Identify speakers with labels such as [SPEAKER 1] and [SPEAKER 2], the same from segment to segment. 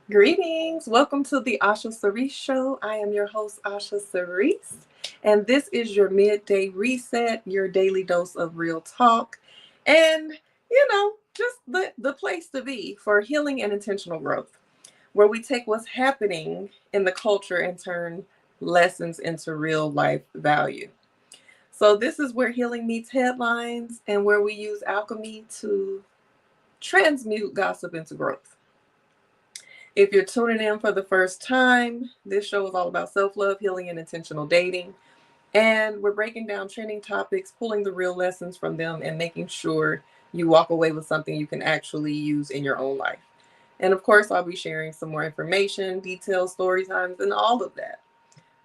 [SPEAKER 1] Greetings. Welcome to the Osha Cerese Show. I am your host, Osha Cerese, and this is your midday reset, your daily dose of real talk, and just the place to be for healing and intentional growth, where we take what's happening in the culture and turn lessons into real life value. So, this is where healing meets headlines and where we use alchemy to transmute gossip into growth. If you're tuning in for the first time, this show is all about self-love, healing, and intentional dating. And we're breaking down trending topics, pulling the real lessons from them, and making sure you walk away with something you can actually use in your own life. And of course, I'll be sharing some more information, details, story times, and all of that.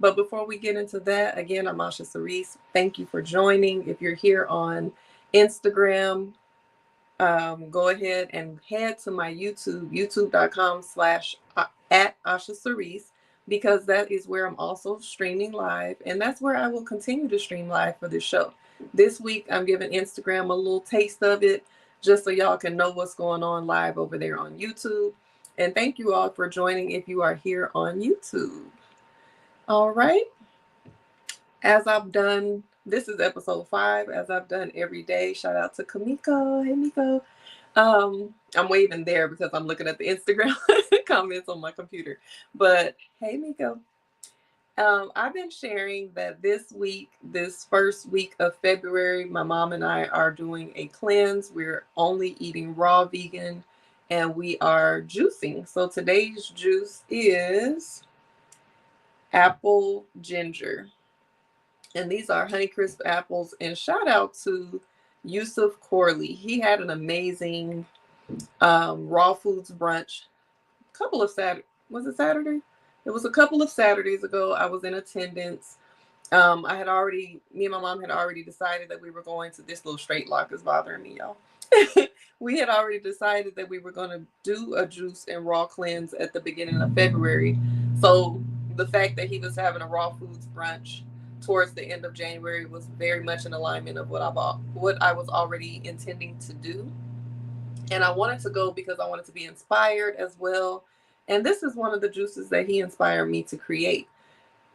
[SPEAKER 1] But before we get into that, again, I'm Osha Cerese. Thank you for joining. If you're here on Instagram, go ahead and head to my YouTube, youtube.com/ at Osha Cerese, because that is where I'm also streaming live. And that's where I will continue to stream live for this show. This week, I'm giving Instagram a little taste of it, just so y'all can know what's going on live over there on YouTube. And thank you all for joining if you are here on YouTube. All right. As I've done, this is episode 5, as I've done every day. Shout out to Kamiko. Hey, Miko. I'm waving there because I'm looking at the Instagram comments on my computer. But hey, Miko. I've been sharing that this week, this first week of February, my mom and I are doing a cleanse. We're only eating raw vegan and we are juicing. So today's juice is apple ginger. And these are Honeycrisp apples. And shout out to Yusuf Corley. He had an amazing raw foods brunch. A couple of Saturday, was it Saturday? It was a couple of Saturdays ago. I was in attendance. Me and my mom had already decided that we were going to, this little straight lock is bothering me, y'all. We had already decided that we were going to do a juice and raw cleanse at the beginning of February. So the fact that he was having a raw foods brunch towards the end of January was very much in alignment of what I was already intending to do. And I wanted to go because I wanted to be inspired as well. And this is one of the juices that he inspired me to create.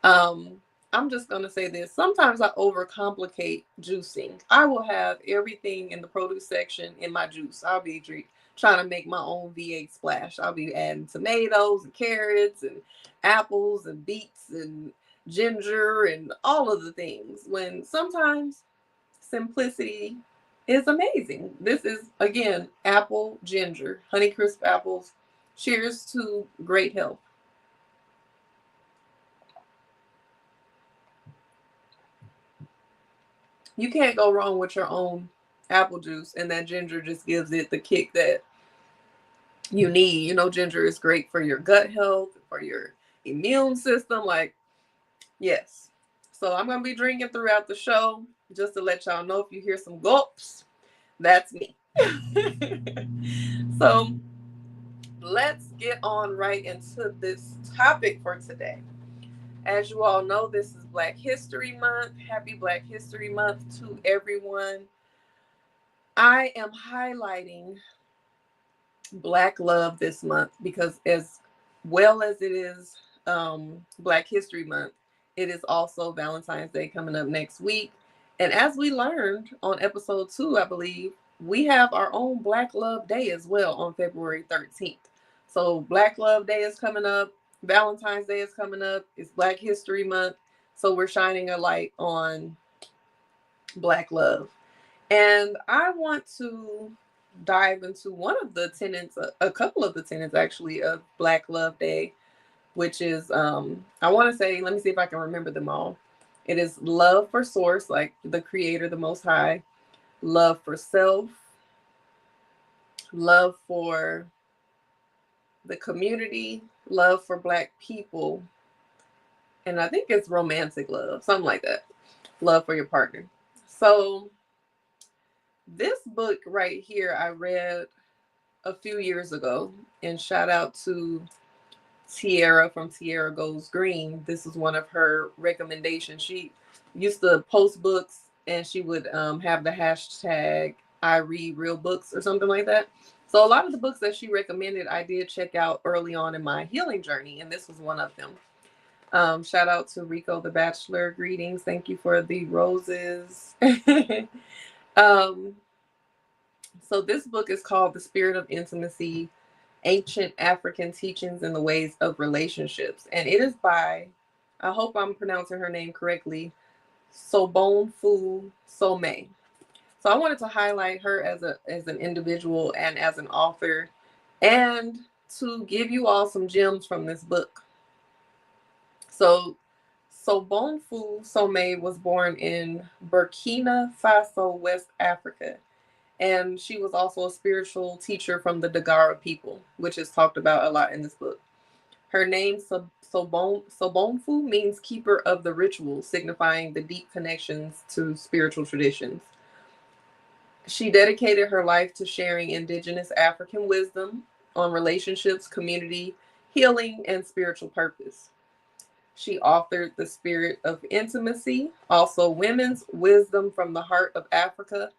[SPEAKER 1] I'm just going to say this. Sometimes I overcomplicate juicing. I will have everything in the produce section in my juice. I'll be trying to make my own V8 splash. I'll be adding tomatoes and carrots and apples and beets and ginger and all of the things. When sometimes simplicity is amazing. This is, again, apple ginger, Honeycrisp apples. Cheers to great health. You can't go wrong with your own apple juice, and that ginger just gives it the kick that you need. Ginger is great for your gut health, for your immune system. Like, yes. So I'm going to be drinking throughout the show, just to let y'all know. If you hear some gulps, that's me. So let's get on right into this topic for today. As you all know, this is Black History Month. Happy Black History Month to everyone. I am highlighting Black love this month because, as well as it is Black History Month, it is also Valentine's Day coming up next week. And as we learned on episode 2, I believe, we have our own Black Love Day as well on February 13th. So Black Love Day is coming up. Valentine's Day is coming up. It's Black History Month. So we're shining a light on Black love. And I want to dive into one of the tenets, a couple of the tenets actually, of Black Love Day, which is, I want to say, let me see if I can remember them all. It is love for source, like the creator, the most high, love for self, love for the community, love for Black people, and I think it's romantic love, something like that. Love for your partner. So this book right here, I read a few years ago, and shout out to Tiara from Tiara Goes Green. This is one of her recommendations. She used to post books, and she would have the hashtag I read real books or something like that. So a lot of the books that she recommended, I did check out early on in my healing journey, and this was one of them. Shout out to Rico the Bachelor. Greetings. Thank you for the roses. um, so this book is called The Spirit of Intimacy, Ancient African Teachings and the Ways of Relationships. And it is by, I hope I'm pronouncing her name correctly, Sobonfu Somé. So I wanted to highlight her as an individual and as an author, and to give you all some gems from this book. So Sobonfu Somé was born in Burkina Faso, West Africa. And she was also a spiritual teacher from the Dagara people, which is talked about a lot in this book. Her name, Sobonfu, means keeper of the ritual, signifying the deep connections to spiritual traditions. She dedicated her life to sharing indigenous African wisdom on relationships, community, healing, and spiritual purpose. She authored The Spirit of Intimacy, also Women's Wisdom from the Heart of Africa,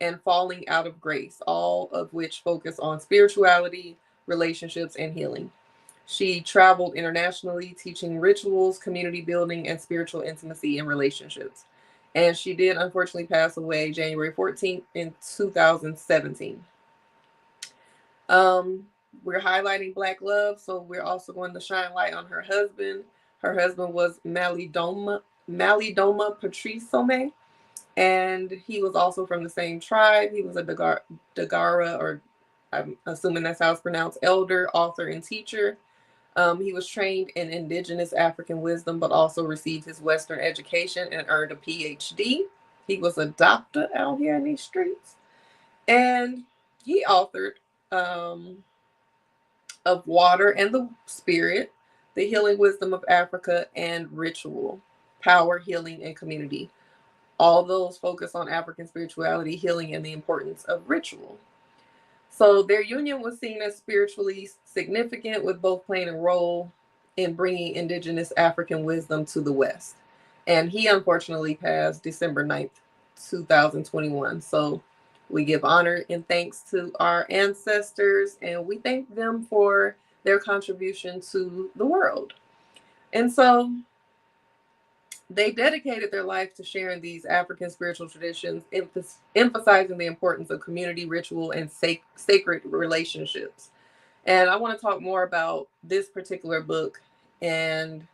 [SPEAKER 1] and Falling Out of Grace, all of which focus on spirituality, relationships, and healing. She traveled internationally teaching rituals, community building, and spiritual intimacy in relationships. And she did unfortunately pass away January 14th in 2017. We're highlighting Black love, so we're also going to shine light on her husband. Her husband was Malidoma Patrice Somé, and he was also from the same tribe. He was a Dagara, or I'm assuming that's how it's pronounced, elder, author, and teacher. He was trained in indigenous African wisdom, but also received his Western education and earned a PhD. He was a doctor out here in these streets. And he authored Of Water and the Spirit, The Healing Wisdom of Africa, and Ritual, Power, Healing, and Community. All those focus on African spirituality, healing, and the importance of ritual. So their union was seen as spiritually significant, with both playing a role in bringing indigenous African wisdom to the West. And he unfortunately passed December 9th, 2021. So we give honor and thanks to our ancestors, and we thank them for their contribution to the world. And so they dedicated their life to sharing these African spiritual traditions, emphasizing the importance of community, ritual, and sacred relationships. And I want to talk more about this particular book and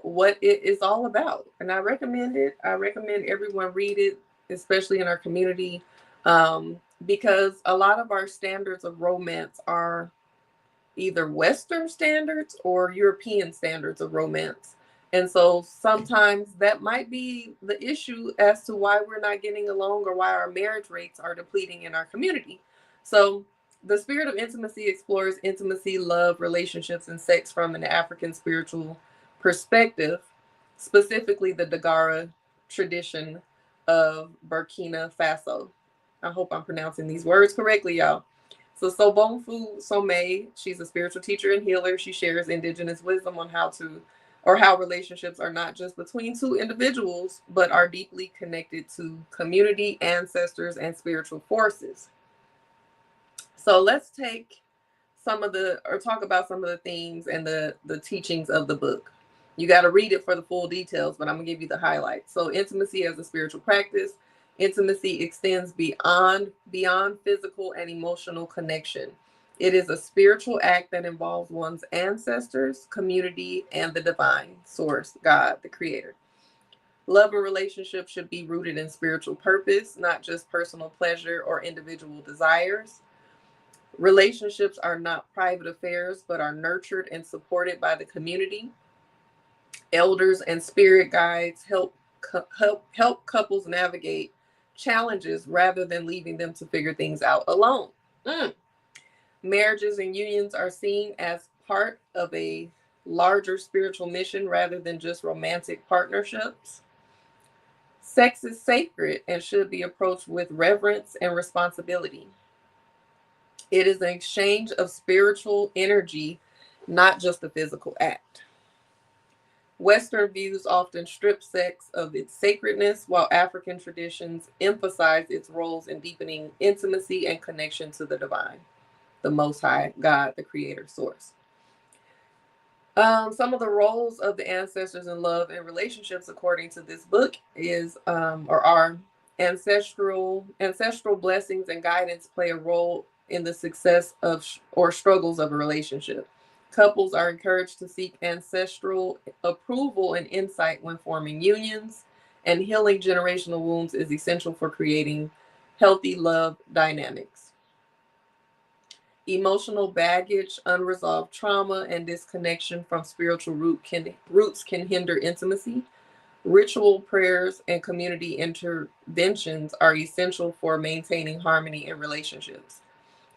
[SPEAKER 1] what it is all about. And I recommend it. I recommend everyone read it, especially in our community, because a lot of our standards of romance are either Western standards or European standards of romance. And so sometimes that might be the issue as to why we're not getting along or why our marriage rates are depleting in our community. So The Spirit of Intimacy explores intimacy, love, relationships, and sex from an African spiritual perspective, specifically the Dagara tradition of Burkina Faso. I hope I'm pronouncing these words correctly, y'all. So Sobonfu Somé, she's a spiritual teacher and healer. She shares indigenous wisdom on how relationships are not just between two individuals, but are deeply connected to community, ancestors, and spiritual forces. So let's talk about some of the themes and the teachings of the book. You got to read it for the full details, but I'm gonna give you the highlights. So intimacy as a spiritual practice. Intimacy extends beyond physical and emotional connection. It is a spiritual act that involves one's ancestors, community, and the divine source, God, the creator. Love and relationships should be rooted in spiritual purpose, not just personal pleasure or individual desires. Relationships are not private affairs, but are nurtured and supported by the community. Elders and spirit guides help couples navigate challenges rather than leaving them to figure things out alone. Marriages and unions are seen as part of a larger spiritual mission rather than just romantic partnerships. Sex is sacred and should be approached with reverence and responsibility. It is an exchange of spiritual energy, not just a physical act. Western views often strip sex of its sacredness, while African traditions emphasize its roles in deepening intimacy and connection to the divine, the Most High, God, the Creator Source. Some of the roles of the ancestors in love and relationships, according to this book, is or are ancestral blessings and guidance play a role in the success of or struggles of a relationship. Couples are encouraged to seek ancestral approval and insight when forming unions, and healing generational wounds is essential for creating healthy love dynamics. Emotional baggage, unresolved trauma, and disconnection from spiritual roots can hinder intimacy. Ritual prayers and community interventions are essential for maintaining harmony in relationships.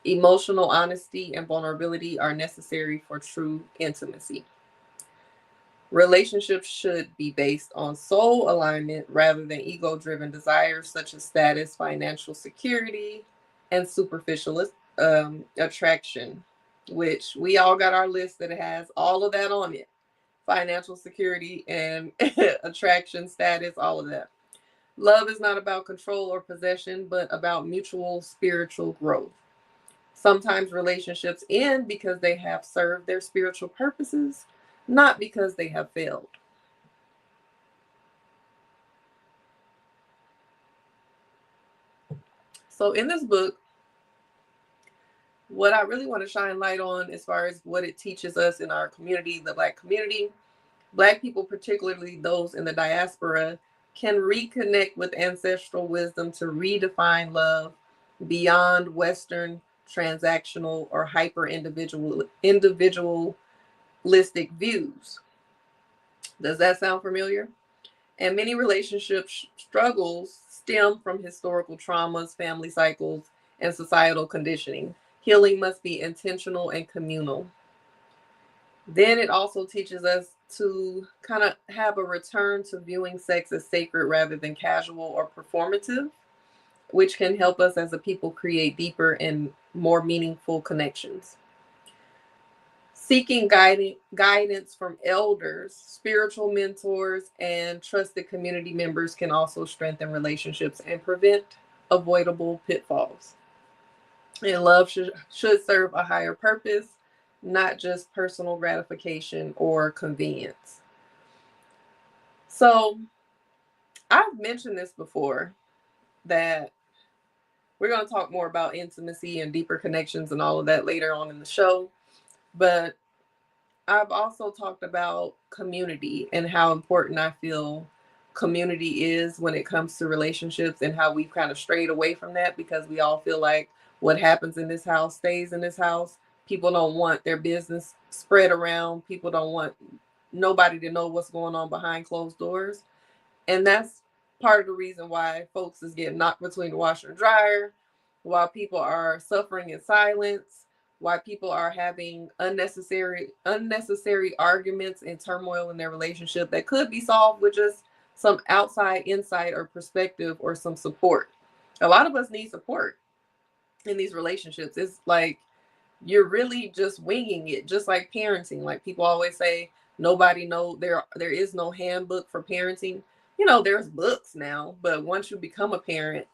[SPEAKER 1] Emotional honesty and vulnerability are necessary for true intimacy. Relationships should be based on soul alignment rather than ego-driven desires such as status, financial security, and superficial attraction, which we all got our list that has all of that on it. Financial security and attraction, status, all of that. Love is not about control or possession, but about mutual spiritual growth. Sometimes relationships end because they have served their spiritual purposes, not because they have failed. So in this book, what I really want to shine light on as far as what it teaches us in our community, the Black community, Black people, particularly those in the diaspora, can reconnect with ancestral wisdom to redefine love beyond Western transactional or hyper individualistic views. Does that sound familiar? And many relationship struggles stem from historical traumas, family cycles, and societal conditioning. Healing must be intentional and communal. Then it also teaches us to kind of have a return to viewing sex as sacred rather than casual or performative, which can help us as a people create deeper and more meaningful connections. Seeking guidance from elders, spiritual mentors, and trusted community members can also strengthen relationships and prevent avoidable pitfalls. And love should serve a higher purpose, not just personal gratification or convenience. So I've mentioned this before, that we're going to talk more about intimacy and deeper connections and all of that later on in the show. But I've also talked about community and how important I feel community is when it comes to relationships, and how we've kind of strayed away from that because we all feel like what happens in this house stays in this house. People don't want their business spread around. People don't want nobody to know what's going on behind closed doors. And that's part of the reason why folks is getting knocked between the washer and dryer, while people are suffering in silence, why people are having unnecessary arguments and turmoil in their relationship that could be solved with just some outside insight or perspective or some support. A lot of us need support in these relationships. It's like you're really just winging it, just like parenting. Like people always say, nobody know there is no handbook for parenting. You know, there's books now, but once you become a parent,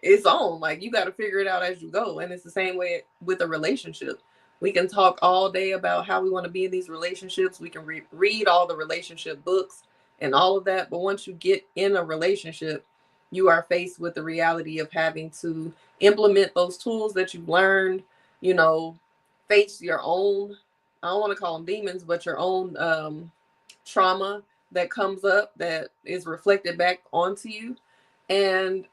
[SPEAKER 1] it's on. Like you got to figure it out as you go. And it's the same way with a relationship. We can talk all day about how we want to be in these relationships. We can read all the relationship books and all of that. But once you get in a relationship, you are faced with the reality of having to implement those tools that you've learned, you know, face your own, I don't want to call them demons, but your own trauma that comes up that is reflected back onto you. And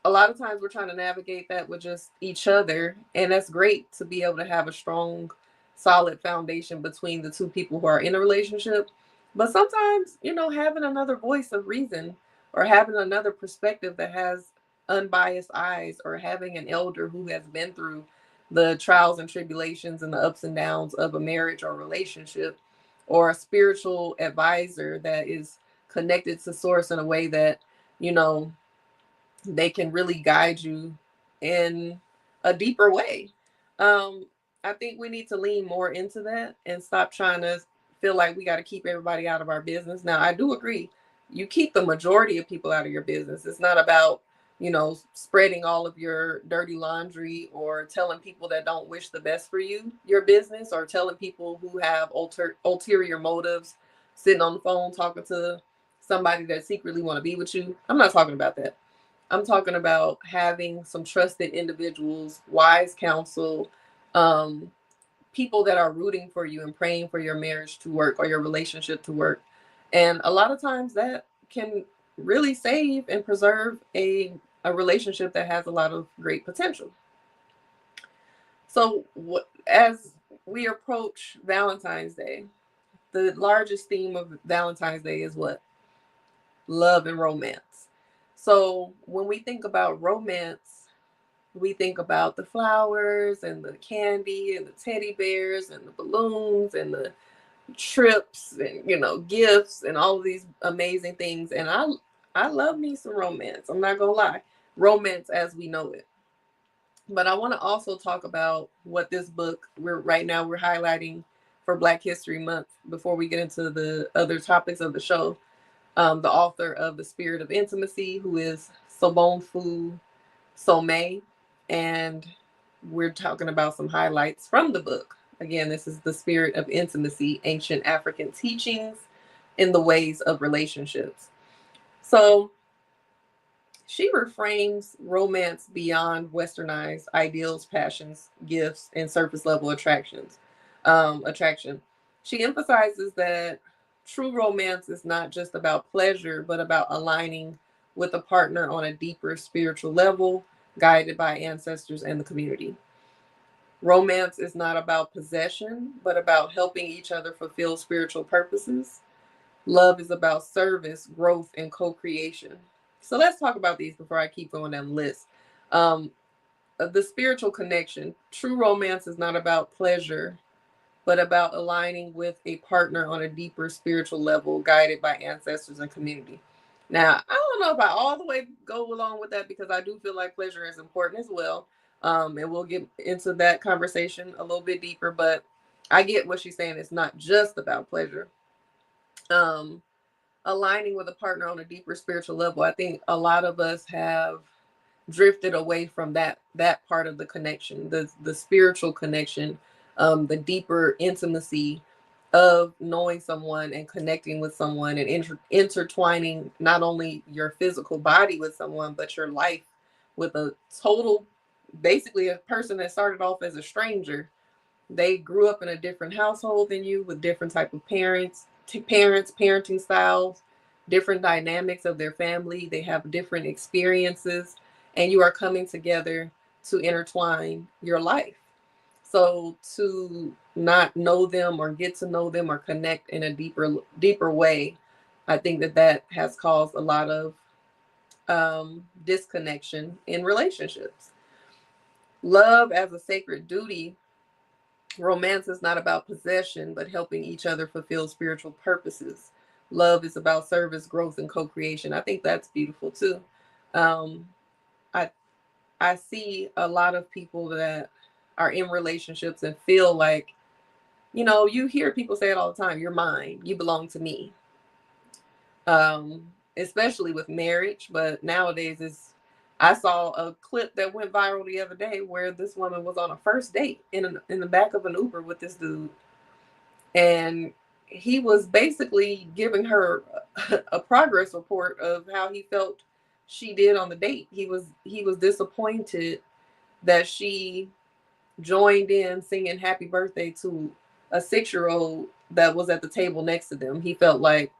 [SPEAKER 1] a lot of times we're trying to navigate that with just each other. And that's great to be able to have a strong, solid foundation between the two people who are in a relationship. But sometimes, you know, having another voice of reason or having another perspective that has unbiased eyes, or having an elder who has been through the trials and tribulations and the ups and downs of a marriage or relationship, or a spiritual advisor that is connected to source in a way that, you know, they can really guide you in a deeper way. I think we need to lean more into that and stop trying to feel like we got to keep everybody out of our business. Now, I do agree. You keep the majority of people out of your business. It's not about, spreading all of your dirty laundry or telling people that don't wish the best for you, your business, or telling people who have ulterior motives, sitting on the phone talking to somebody that secretly want to be with you. I'm not talking about that. I'm talking about having some trusted individuals, wise counsel, um, people that are rooting for you and praying for your marriage to work or your relationship to work. And a lot of times that can really save and preserve a relationship that has a lot of great potential. So as we approach Valentine's Day, the largest theme of Valentine's Day is what? Love and romance. So when we think about romance, we think about the flowers and the candy and the teddy bears and the balloons and the trips and gifts and all of these amazing things. And I love me some romance. I'm not gonna lie. Romance as we know it. But I want to also talk about what this book we're highlighting for Black History Month before we get into the other topics of the show. The author of The Spirit of Intimacy, who is Sobonfu Somé, and we're talking about some highlights from the book. Again, this is The Spirit of Intimacy, Ancient African Teachings in the Ways of Relationships. So she reframes romance beyond westernized ideals, passions, gifts, and surface level attraction. She emphasizes that true romance is not just about pleasure, but about aligning with a partner on a deeper spiritual level, guided by ancestors and the community. Romance is not about possession, but about helping each other fulfill spiritual purposes. Love is about service, growth, and co-creation. So let's talk about these before I keep going down the list. The spiritual connection. True romance is not about pleasure, but about aligning with a partner on a deeper spiritual level, guided by ancestors and community. Now, I don't know if I all the way go along with that, because I do feel like pleasure is important as well. And we'll get into that conversation a little bit deeper, but I get what she's saying. It's not just about pleasure. Aligning with a partner on a deeper spiritual level. I think a lot of us have drifted away from that part of the connection, the spiritual connection, the deeper intimacy of knowing someone and connecting with someone and intertwining not only your physical body with someone, but your life with a total, basically a person that started off as a stranger. They grew up in a different household than you, with different type of parenting styles, different dynamics of their family. They have different experiences, and you are coming together to intertwine your life. So to not know them or get to know them or connect in a deeper way, I think that has caused a lot of disconnection in relationships. Love as a sacred duty. Romance is not about possession, but helping each other fulfill spiritual purposes. Love is about service, growth, and co-creation. I think that's beautiful too. Um, I I see a lot of people that are in relationships and feel like, you hear people say it all the time, you're mine, you belong to me. Especially with marriage, but nowadays I saw a clip that went viral the other day where this woman was on a first date in the back of an Uber with this dude, and he was basically giving her a progress report of how he felt she did on the date. He was disappointed that she joined in singing happy birthday to a 6-year-old that was at the table next to them. He felt like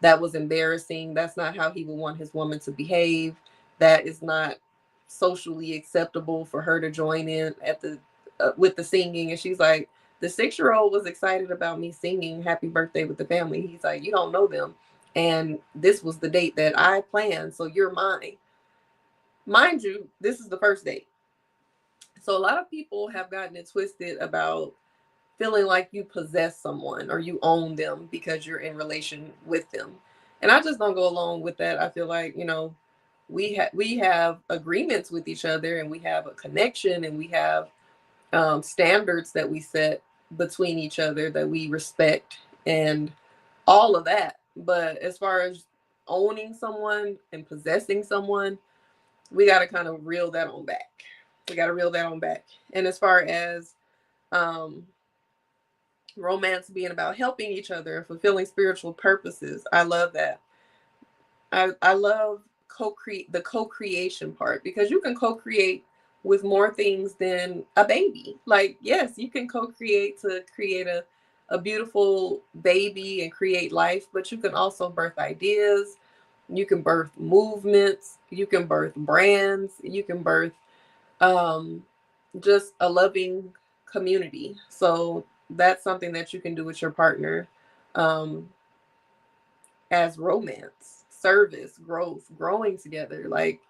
[SPEAKER 1] that was embarrassing. That's not how he would want his woman to behave. That is not socially acceptable for her to join in at the with the singing. And she's like, the 6-year-old was excited about me singing happy birthday with the family. He's like, you don't know them, and this was the date that I planned, so you're mine. Mind you, this is the first date. So a lot of people have gotten it twisted about feeling like you possess someone or you own them because you're in relation with them. And I just don't go along with that. I feel like, we have agreements with each other, and we have a connection, and we have standards that we set between each other that we respect and all of that. But as far as owning someone and possessing someone, we got to kind of reel that on back. We got to reel that on back. And as far as um, romance being about helping each other and fulfilling spiritual purposes, I love that. I love the co-creation part, because you can co-create with more things than a baby. Like, yes, you can co-create to create a beautiful baby and create life, but you can also birth ideas, you can birth movements, you can birth brands, you can birth um just a loving community. So that's something that you can do with your partner, um as romance, service, growth, growing together. Like,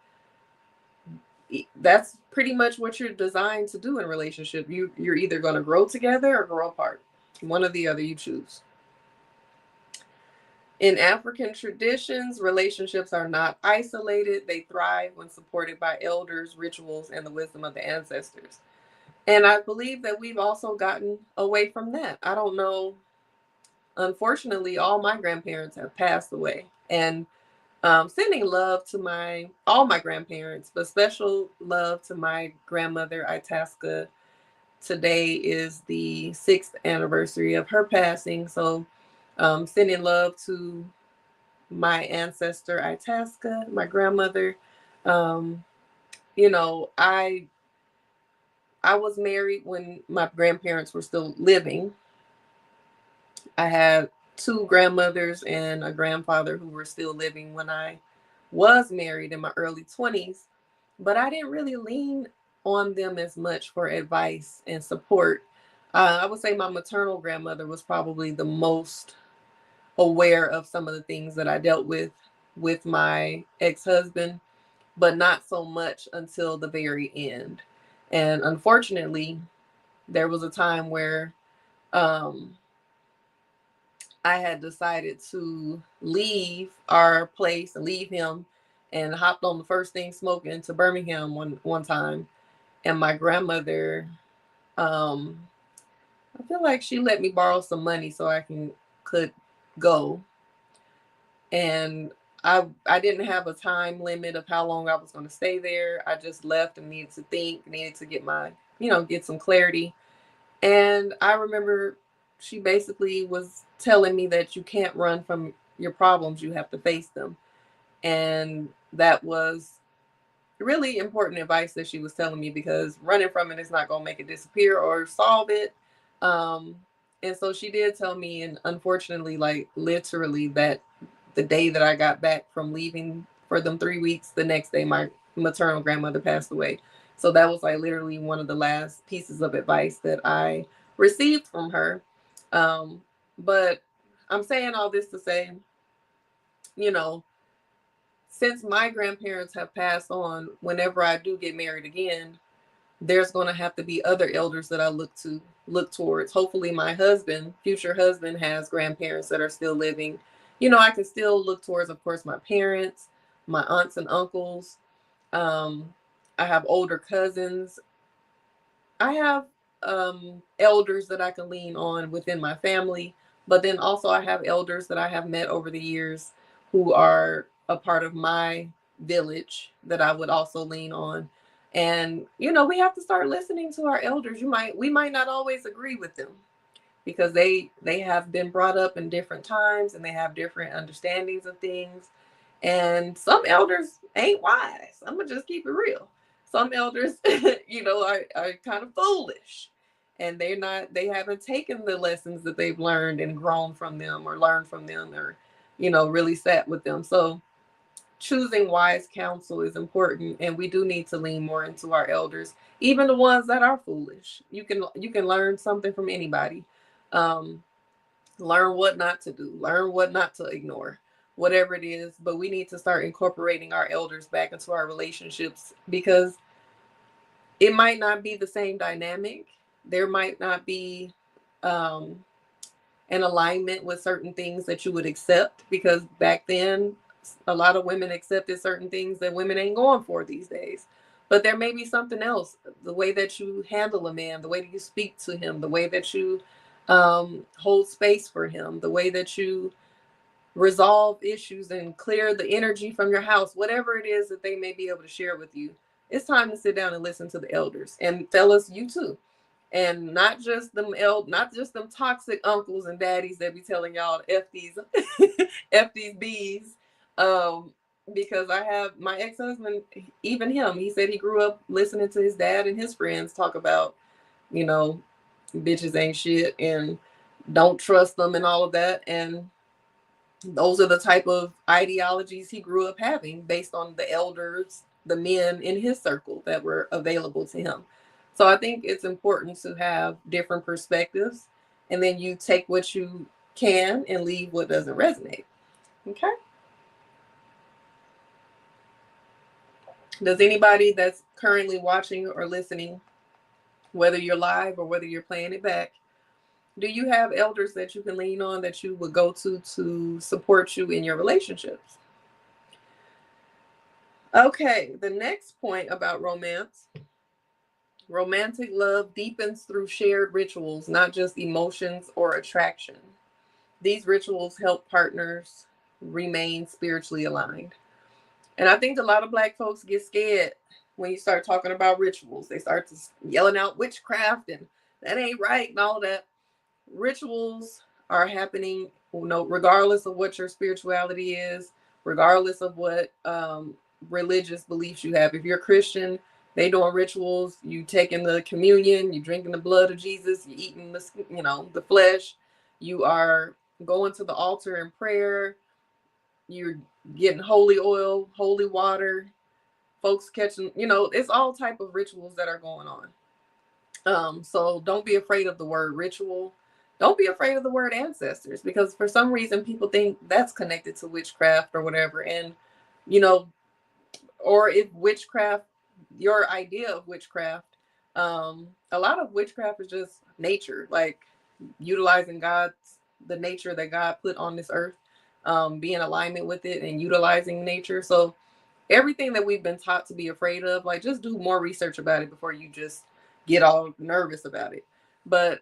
[SPEAKER 1] that's pretty much what you're designed to do in a relationship. You're either going to grow together or grow apart. One or the other, you choose. In African traditions, relationships are not isolated. They thrive when supported by elders, rituals, and the wisdom of the ancestors. And I believe that we've also gotten away from that. I don't know. Unfortunately, all my grandparents have passed away. And sending love to all my grandparents, but special love to my grandmother, Itasca. Today is the 6th anniversary of her passing. So sending love to my ancestor, Itasca, my grandmother. Um, you know, I was married when my grandparents were still living. I had two grandmothers and a grandfather who were still living when I was married in my early 20s, but I didn't really lean on them as much for advice and support. I would say my maternal grandmother was probably the most aware of some of the things that I dealt with my ex-husband, but not so much until the very end. And unfortunately, there was a time where um, I had decided to leave our place and leave him, and hopped on the first thing smoking to Birmingham one time. And my grandmother, um, I feel like she let me borrow some money so I could go. And I didn't have a time limit of how long I was going to stay there. I just left and needed to think, needed to get some clarity. And I remember she basically was telling me that you can't run from your problems, you have to face them. And that was really important advice that she was telling me, because running from it is not going to make it disappear or solve it. Um, and so she did tell me, and unfortunately, like literally, that the day that I got back from leaving for them 3 weeks, the next day my maternal grandmother passed away. So that was like literally one of the last pieces of advice that I received from her. But I'm saying all this to say, you know, since my grandparents have passed on, whenever I do get married again, there's going to have to be other elders that I look towards. Hopefully my future husband, has grandparents that are still living. I can still look towards, of course, my parents, my aunts and uncles. Um, I have older cousins. I have elders that I can lean on within my family, but then also I have elders that I have met over the years who are a part of my village that I would also lean on. And we have to start listening to our elders. We might not always agree with them, because they have been brought up in different times and they have different understandings of things. And some elders ain't wise. I'm gonna just keep it real. Some elders, are kind of foolish, and they haven't taken the lessons that they've learned and grown from them, or learned from them, or really sat with them. So choosing wise counsel is important, and we do need to lean more into our elders, even the ones that are foolish. You can learn something from anybody. um Learn what not to do, learn what not to ignore, whatever it is. But we need to start incorporating our elders back into our relationships, because it might not be the same dynamic. There might not be um an alignment with certain things that you would accept, because back then a lot of women accepted certain things that women ain't going for these days. But there may be something else, the way that you handle a man, the way that you speak to him, the way that you hold space for him, the way that you resolve issues and clear the energy from your house, whatever it is that they may be able to share with you. It's time to sit down and listen to the elders. And fellas, you too. And not just them toxic uncles and daddies that be telling y'all to F these F these bees. Because I have my ex-husband, even him, he said he grew up listening to his dad and his friends talk about, you know, bitches ain't shit and don't trust them and all of that. And those are the type of ideologies he grew up having based on the elders, the men in his circle that were available to him. So I think it's important to have different perspectives, and then you take what you can and leave what doesn't resonate. Okay. Does anybody that's currently watching or listening, whether you're live or whether you're playing it back, do you have elders that you can lean on, that you would go to support you in your relationships? Okay, the next point about romance. Romantic love deepens through shared rituals, not just emotions or attraction. These rituals help partners remain spiritually aligned. And I think a lot of Black folks get scared when you start talking about rituals. They start to yelling out witchcraft and that ain't right and all that. Rituals are happening, regardless of what your spirituality is, regardless of what religious beliefs you have. If you're Christian, they doing rituals. You taking the communion, you drinking the blood of Jesus, you eating the flesh. You are going to the altar in prayer. You're getting holy oil, holy water. Folks catching, it's all type of rituals that are going on. So don't be afraid of the word ritual. Don't be afraid of the word ancestors, because for some reason people think that's connected to witchcraft or whatever. And, or if witchcraft, your idea of witchcraft, a lot of witchcraft is just nature, like utilizing the nature that God put on this earth, be in alignment with it and utilizing nature. So everything that we've been taught to be afraid of, like, just do more research about it before you just get all nervous about it. But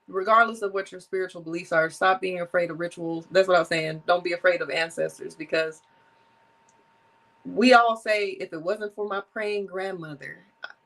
[SPEAKER 1] regardless of what your spiritual beliefs are, stop being afraid of rituals. That's what I was saying. Don't be afraid of ancestors, because we all say, if it wasn't for my praying grandmother,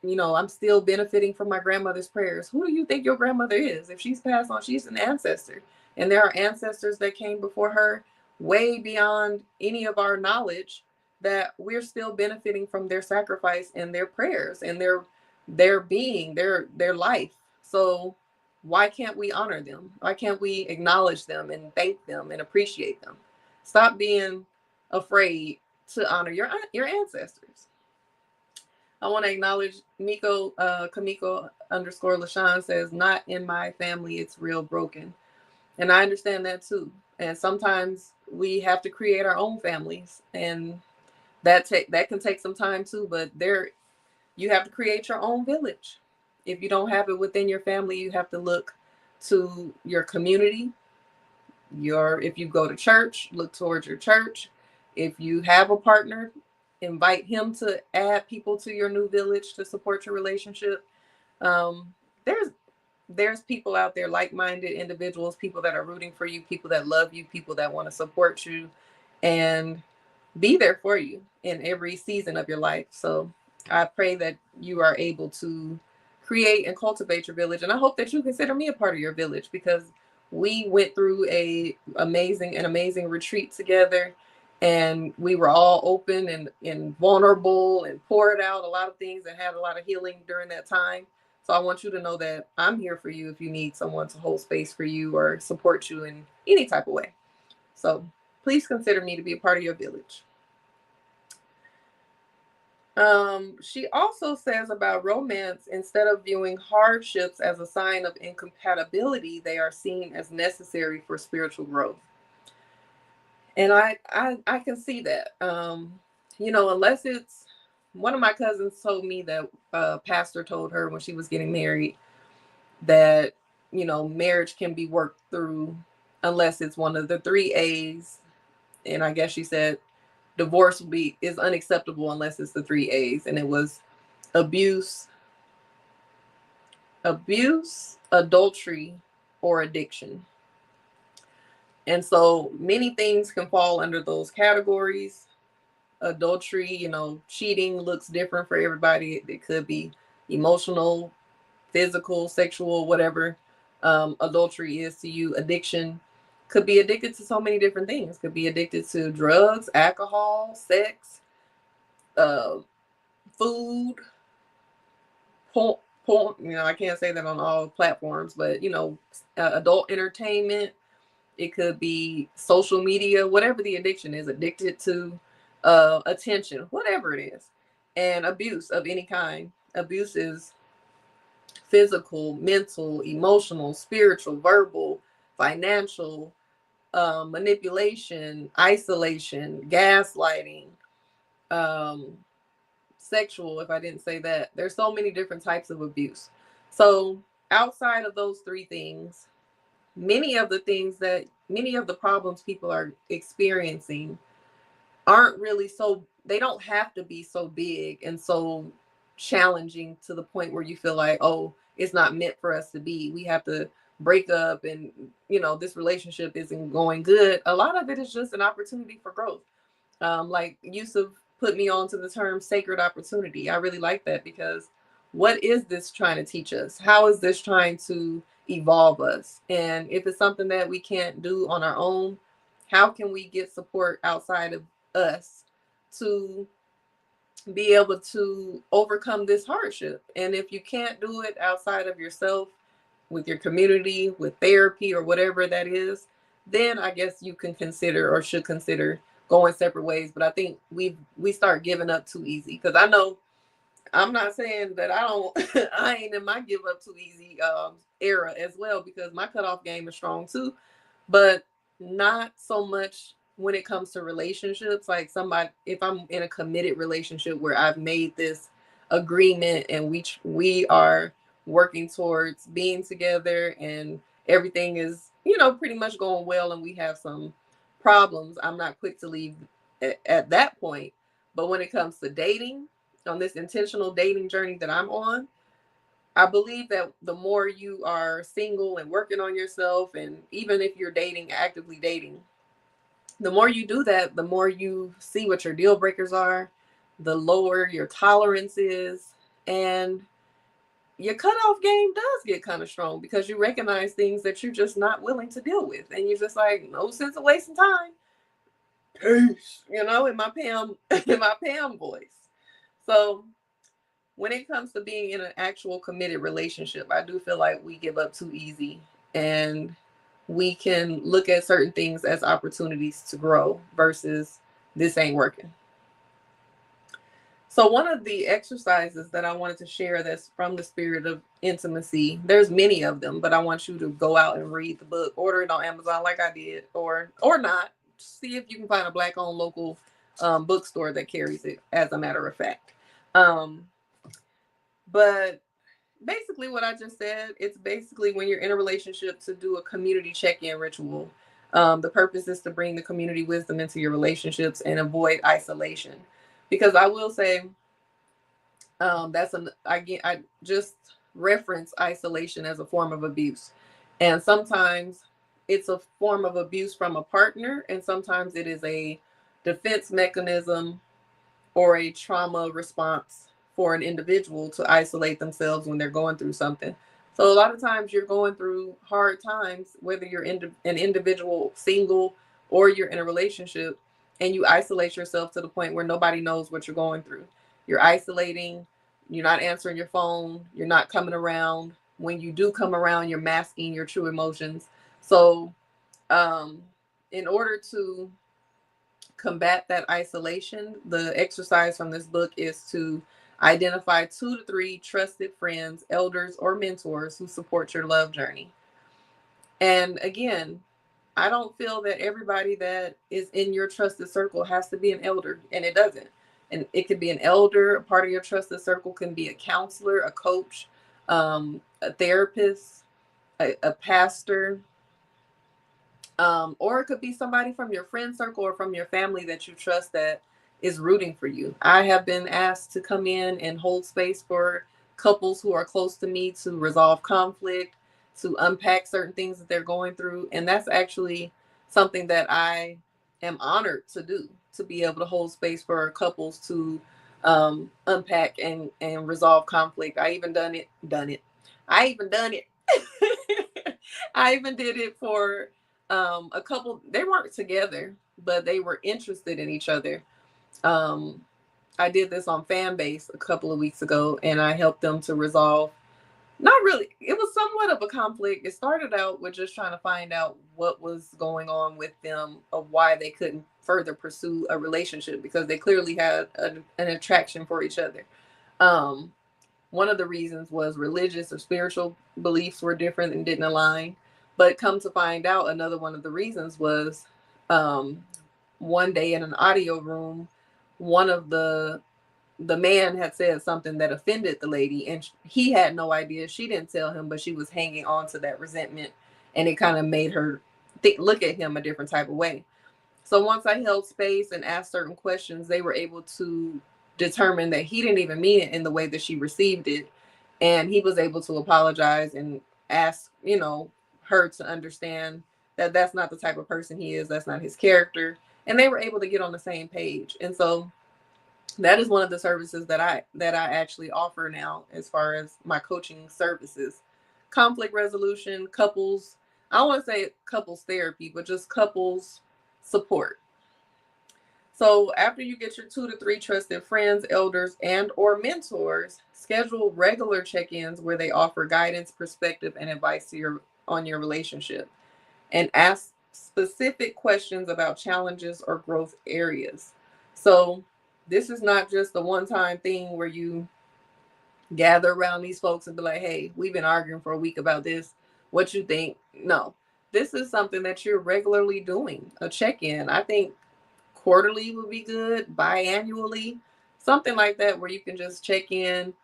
[SPEAKER 1] I'm still benefiting from my grandmother's prayers. Who do you think your grandmother is? If she's passed on, she's an ancestor. And there are ancestors that came before her way beyond any of our knowledge, that we're still benefiting from their sacrifice and their prayers and their being, their life. So why can't we honor them? Why can't we acknowledge them and thank them and appreciate them? Stop being afraid to honor your ancestors. I want to acknowledge Miko, Kamiko _LaShawn says, not in my family, it's real broken. And I understand that too. And sometimes we have to create our own families, and that can take some time too, but you have to create your own village. If you don't have it within your family, you have to look to your community. If you go to church, look towards your church. If you have a partner, invite him to add people to your new village to support your relationship. There's people out there, like-minded individuals, people that are rooting for you, people that love you, people that want to support you and be there for you in every season of your life. So I pray that you are able to create and cultivate your village. And I hope that you consider me a part of your village, because we went through an amazing retreat together, and we were all open and vulnerable and poured out a lot of things and had a lot of healing during that time. So I want you to know that I'm here for you if you need someone to hold space for you or support you in any type of way. So please consider me to be a part of your village. She also says about romance, instead of viewing hardships as a sign of incompatibility, they are seen as necessary for spiritual growth. And I can see that. Unless it's, one of my cousins told me that a pastor told her when she was getting married that, marriage can be worked through unless it's one of the 3 A's. And I guess she said divorce is unacceptable unless it's the 3 A's. And it was abuse, adultery, or addiction. And so many things can fall under those categories. Adultery, cheating looks different for everybody. It could be emotional, physical, sexual, whatever adultery is to you. Addiction could be addicted to so many different things. Could be addicted to drugs, alcohol, sex, food, porn. I can't say that on all platforms, but adult entertainment. It could be social media, whatever the addiction is, addicted to attention, whatever it is. And abuse of any kind. Abuse is physical, mental, emotional, spiritual, verbal, financial, manipulation, isolation, gaslighting, um, sexual, if I didn't say that. There's so many different types of abuse. So outside of those three things, many of the problems people are experiencing aren't really they don't have to be so big and so challenging to the point where you feel like, oh, it's not meant for us to be. We have to break up and, this relationship isn't going good. A lot of it is just an opportunity for growth. Like Yusuf put me on to the term sacred opportunity. I really like that because what is this trying to teach us? How is this trying to evolve us? And if it's something that we can't do on our own, how can we get support outside of us to be able to overcome this hardship? And if you can't do it outside of yourself, with your community, with therapy or whatever that is, then I guess you can consider or should consider going separate ways. But I think we start giving up too easy, because I know, I'm not saying that I ain't in my give up too easy era as well, because my cutoff game is strong too, but not so much when it comes to relationships. Like if I'm in a committed relationship where I've made this agreement and we are working towards being together and everything is, pretty much going well, and we have some problems, I'm not quick to leave at that point. But when it comes to dating, on this intentional dating journey that I'm on, I believe that the more you are single and working on yourself, and even if you're actively dating, the more you do that, the more you see what your deal breakers are, the lower your tolerance is, and your cutoff game does get kind of strong, because you recognize things that you're just not willing to deal with, and you're just like, no sense of wasting time. Peace, in my Pam voice. So when it comes to being in an actual committed relationship, I do feel like we give up too easy, and we can look at certain things as opportunities to grow versus this ain't working. So one of the exercises that I wanted to share that's from the Spirit of Intimacy, there's many of them, but I want you to go out and read the book, order it on Amazon like I did, or not. See if you can find a Black-owned local bookstore that carries it, as a matter of fact. But basically what I just said, it's basically when you're in a relationship to do a community check-in ritual. The purpose is to bring the community wisdom into your relationships and avoid isolation. Because I will say, I just reference isolation as a form of abuse. And sometimes it's a form of abuse from a partner, and sometimes it is a defense mechanism or a trauma response for an individual to isolate themselves when they're going through something. So a lot of times you're going through hard times, whether you're an individual, single, or you're in a relationship, and you isolate yourself to the point where nobody knows what you're going through. You're isolating, you're not answering your phone, you're not coming around. When you do come around, you're masking your true emotions. So in order to combat that isolation, the exercise from this book is to identify 2 to 3 trusted friends, elders, or mentors who support your love journey. And again, I don't feel that everybody that is in your trusted circle has to be an elder, and it doesn't. And it could be an elder. A part of your trusted circle can be a counselor, a coach, a therapist, a pastor, or it could be somebody from your friend circle or from your family that you trust that is rooting for you. I have been asked to come in and hold space for couples who are close to me to resolve conflict, to unpack certain things that they're going through. And that's actually something that I am honored to do, to be able to hold space for couples to unpack and resolve conflict. I even done it. I even done it. I even did it for a couple. They weren't together, but they were interested in each other. Um, I did this on Fanbase a couple of weeks ago, and I helped them to resolve. Not really. It was somewhat of a conflict. It started out with just trying to find out what was going on with them, of why they couldn't further pursue a relationship, because they clearly had an attraction for each other. Um, One of the reasons was religious or spiritual beliefs were different and didn't align. But come to find out, another one of the reasons was um, one day in an audio room, one of the man had said something that offended the lady, and he had no idea. She didn't tell him, but she was hanging on to that resentment, and it kind of made her look at him a different type of way. So once I held space and asked certain questions, they were able to determine that he didn't even mean it in the way that she received it. And he was able to apologize and ask, her to understand that that's not the type of person he is. That's not his character. And they were able to get on the same page. And so that is one of the services that I actually offer now, as far as my coaching services. Conflict resolution, couples, I don't want to say couples therapy, but just couples support. So after you get your 2 to 3 trusted friends, elders, and or mentors, schedule regular check-ins where they offer guidance, perspective, and advice on your relationship, and ask specific questions about challenges or growth areas. So this is not just a one-time thing where you gather around these folks and be like, hey, we've been arguing for a week about this. What you think? No, this is something that you're regularly doing, a check-in. I think quarterly would be good, biannually, something like that, where you can just check in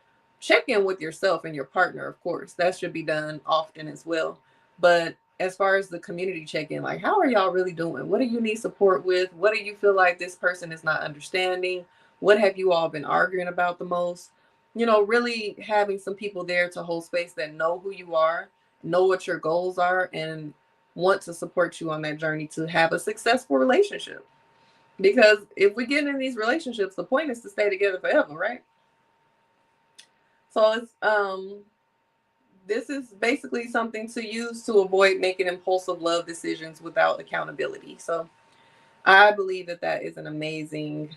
[SPEAKER 1] with yourself and your partner. Of course, that should be done often as well. But as far as the community check-in, like, how are y'all really doing? What do you need support with? What do you feel like this person is not understanding? What have you all been arguing about the most? Really having some people there to hold space that know who you are, know what your goals are, and want to support you on that journey to have a successful relationship. Because if we get in these relationships, the point is to stay together forever, right? So this is basically something to use to avoid making impulsive love decisions without accountability. So I believe that is an amazing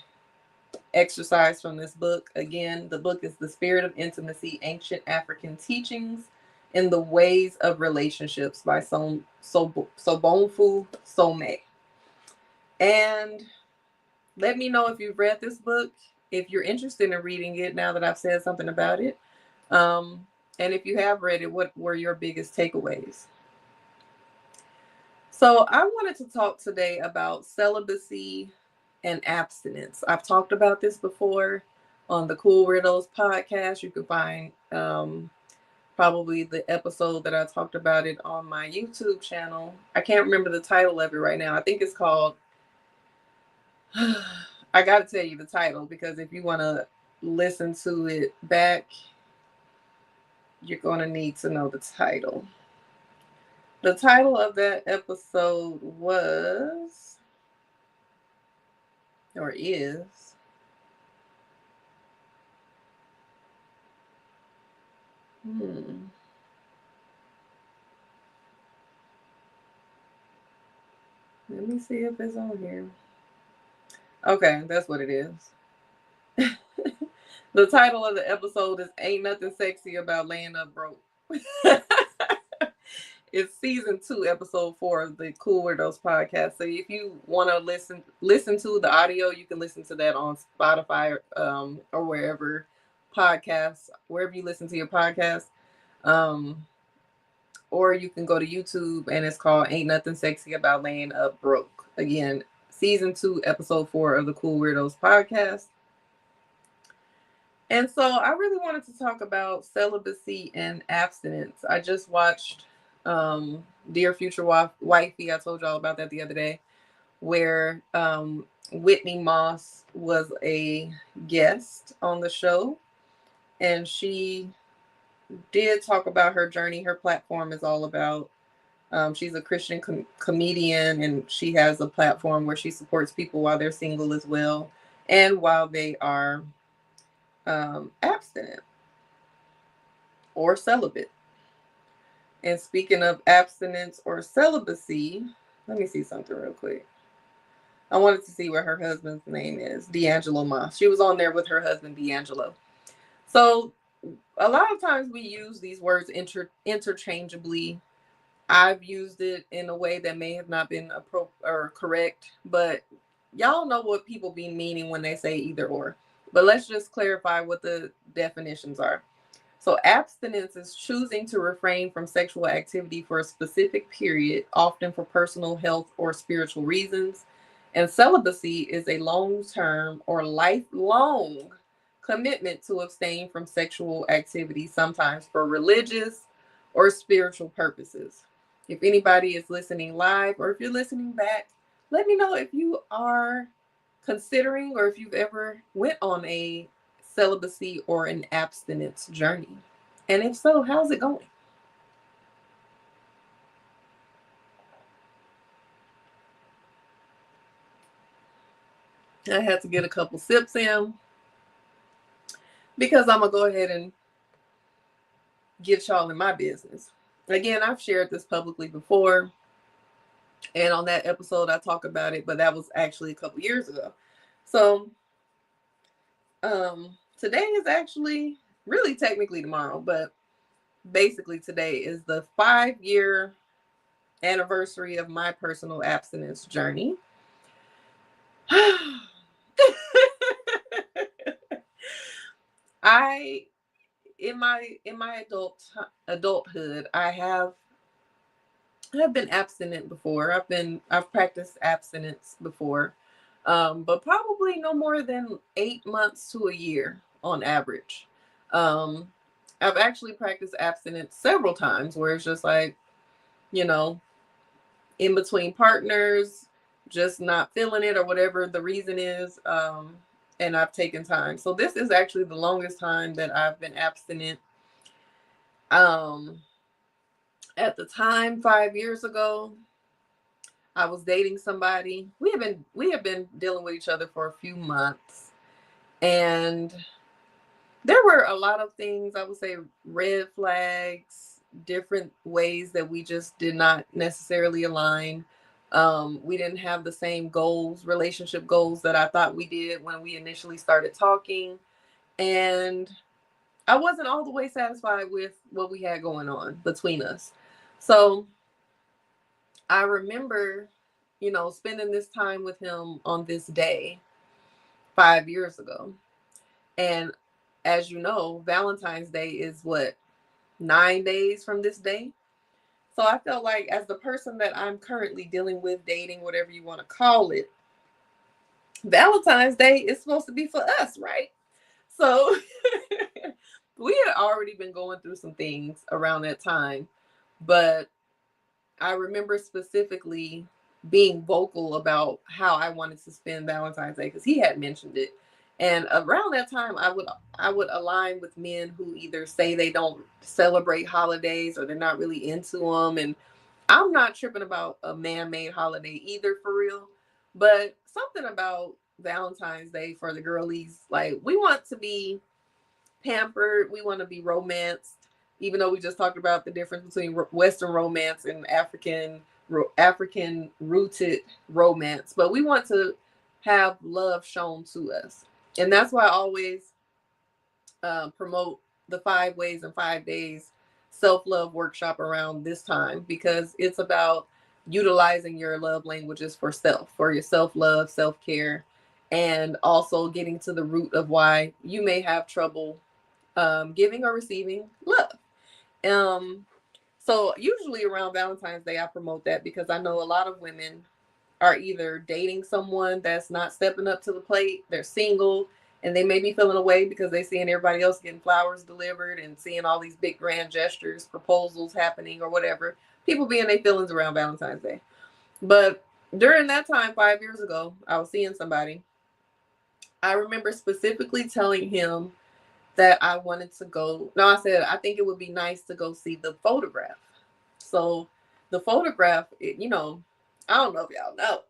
[SPEAKER 1] exercise from this book. Again, the book is The Spirit of Intimacy: Ancient African Teachings in the Ways of Relationships by Sobonfu Somé. And let me know if you've read this book, if you're interested in reading it now that I've said something about it. And if you have read it, what were your biggest takeaways? So I wanted to talk today about celibacy and abstinence. I've talked about this before on the Cool Weirdos podcast. You can find probably the episode that I talked about it on my YouTube channel. I can't remember the title of it right now. I think it's called I got to tell you the title, because if you want to listen to it back, you're going to need to know the title. The title of that episode was, or is, let me see if it's on here. Okay, that's what it is. The title of the episode is Ain't Nothing Sexy About Laying Up Broke. It's season 2, episode 4 of the Cool Weirdos podcast. So if you want to listen to the audio, you can listen to that on Spotify or wherever you listen to your podcast. Or you can go to YouTube, and it's called Ain't Nothing Sexy About Laying Up Broke. Again, season 2, episode 4 of the Cool Weirdos podcast. And so I really wanted to talk about celibacy and abstinence. I just watched Dear Future Wifey. I told y'all about that the other day, where Whitney Moss was a guest on the show, and she did talk about her journey. Her platform is all about, she's a Christian comedian, and she has a platform where she supports people while they're single as well, and while they are abstinent or celibate. And speaking of abstinence or celibacy, let me see something real quick. I wanted to see what her husband's name is, D'Angelo Moss. She was on there with her husband, D'Angelo. So a lot of times we use these words interchangeably. I've used it in a way that may have not been or correct, but y'all know what people be meaning when they say either or. But let's just clarify what the definitions are. So abstinence is choosing to refrain from sexual activity for a specific period, often for personal health or spiritual reasons. And celibacy is a long-term or lifelong commitment to abstain from sexual activity, sometimes for religious or spiritual purposes. If anybody is listening live or if you're listening back, let me know if you are considering or if you've ever went on a celibacy or an abstinence journey. And if so, how's it going? I had to get a couple sips in because I'm going to go ahead and get y'all in my business. Again, I've shared this publicly before. And on that episode, I talk about it, but that was actually a couple years ago. So today is actually really technically tomorrow, but basically today is the 5-year anniversary of my personal abstinence journey. In my adulthood, I have been abstinent before. I've practiced abstinence before, but probably no more than 8 months to a year on average. I've actually practiced abstinence several times where it's just like, in between partners, just not feeling it or whatever the reason is. And I've taken time. So this is actually the longest time that I've been abstinent. At the time, 5 years ago, I was dating somebody. We have been dealing with each other for a few months, and there were a lot of things, I would say, red flags, different ways that we just did not necessarily align. We didn't have the same goals, relationship goals that I thought we did when we initially started talking. And I wasn't all the way satisfied with what we had going on between us. So I remember, spending this time with him on this day 5 years ago. And as you know, Valentine's Day is what, 9 days from this day? So I felt like, as the person that I'm currently dealing with, dating, whatever you want to call it, Valentine's Day is supposed to be for us, right? So we had already been going through some things around that time, but I remember specifically being vocal about how I wanted to spend Valentine's Day because he had mentioned it. And around that time, I would align with men who either say they don't celebrate holidays or they're not really into them. And I'm not tripping about a man-made holiday either, for real. But something about Valentine's Day for the girlies, like, we want to be pampered, we want to be romanced, even though we just talked about the difference between Western romance and African rooted romance. But we want to have love shown to us. And that's why I always promote the 5 ways and 5 days self-love workshop around this time, because it's about utilizing your love languages for your self-love, self-care, and also getting to the root of why you may have trouble giving or receiving love. So usually around Valentine's Day, I promote that because I know a lot of women are either dating someone that's not stepping up to the plate, they're single, and they may be feeling away because they're seeing everybody else getting flowers delivered and seeing all these big grand gestures, proposals happening or whatever. People being their feelings around Valentine's Day. But during that time, 5 years ago, I was seeing somebody. I remember specifically telling him that I wanted to go. No, I said, I think it would be nice to go see The Photograph. So The Photograph, I don't know if y'all know,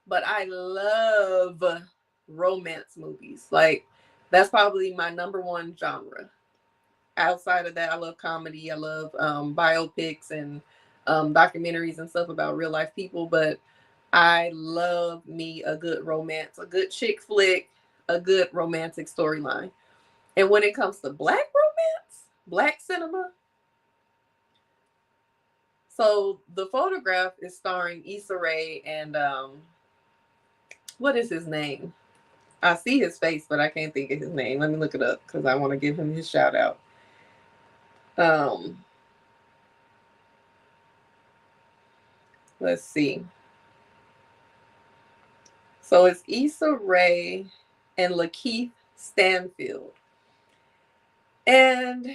[SPEAKER 1] but I love romance movies. Like, that's probably my number one genre. Outside of that, I love comedy. I love biopics and documentaries and stuff about real life people. But I love me a good romance, a good chick flick, a good romantic storyline. And when it comes to Black romance, Black cinema, so The Photograph is starring Issa Rae and what is his name? I see his face, but I can't think of his name. Let me look it up because I want to give him his shout out. Let's see. So it's Issa Rae and Lakeith Stanfield. And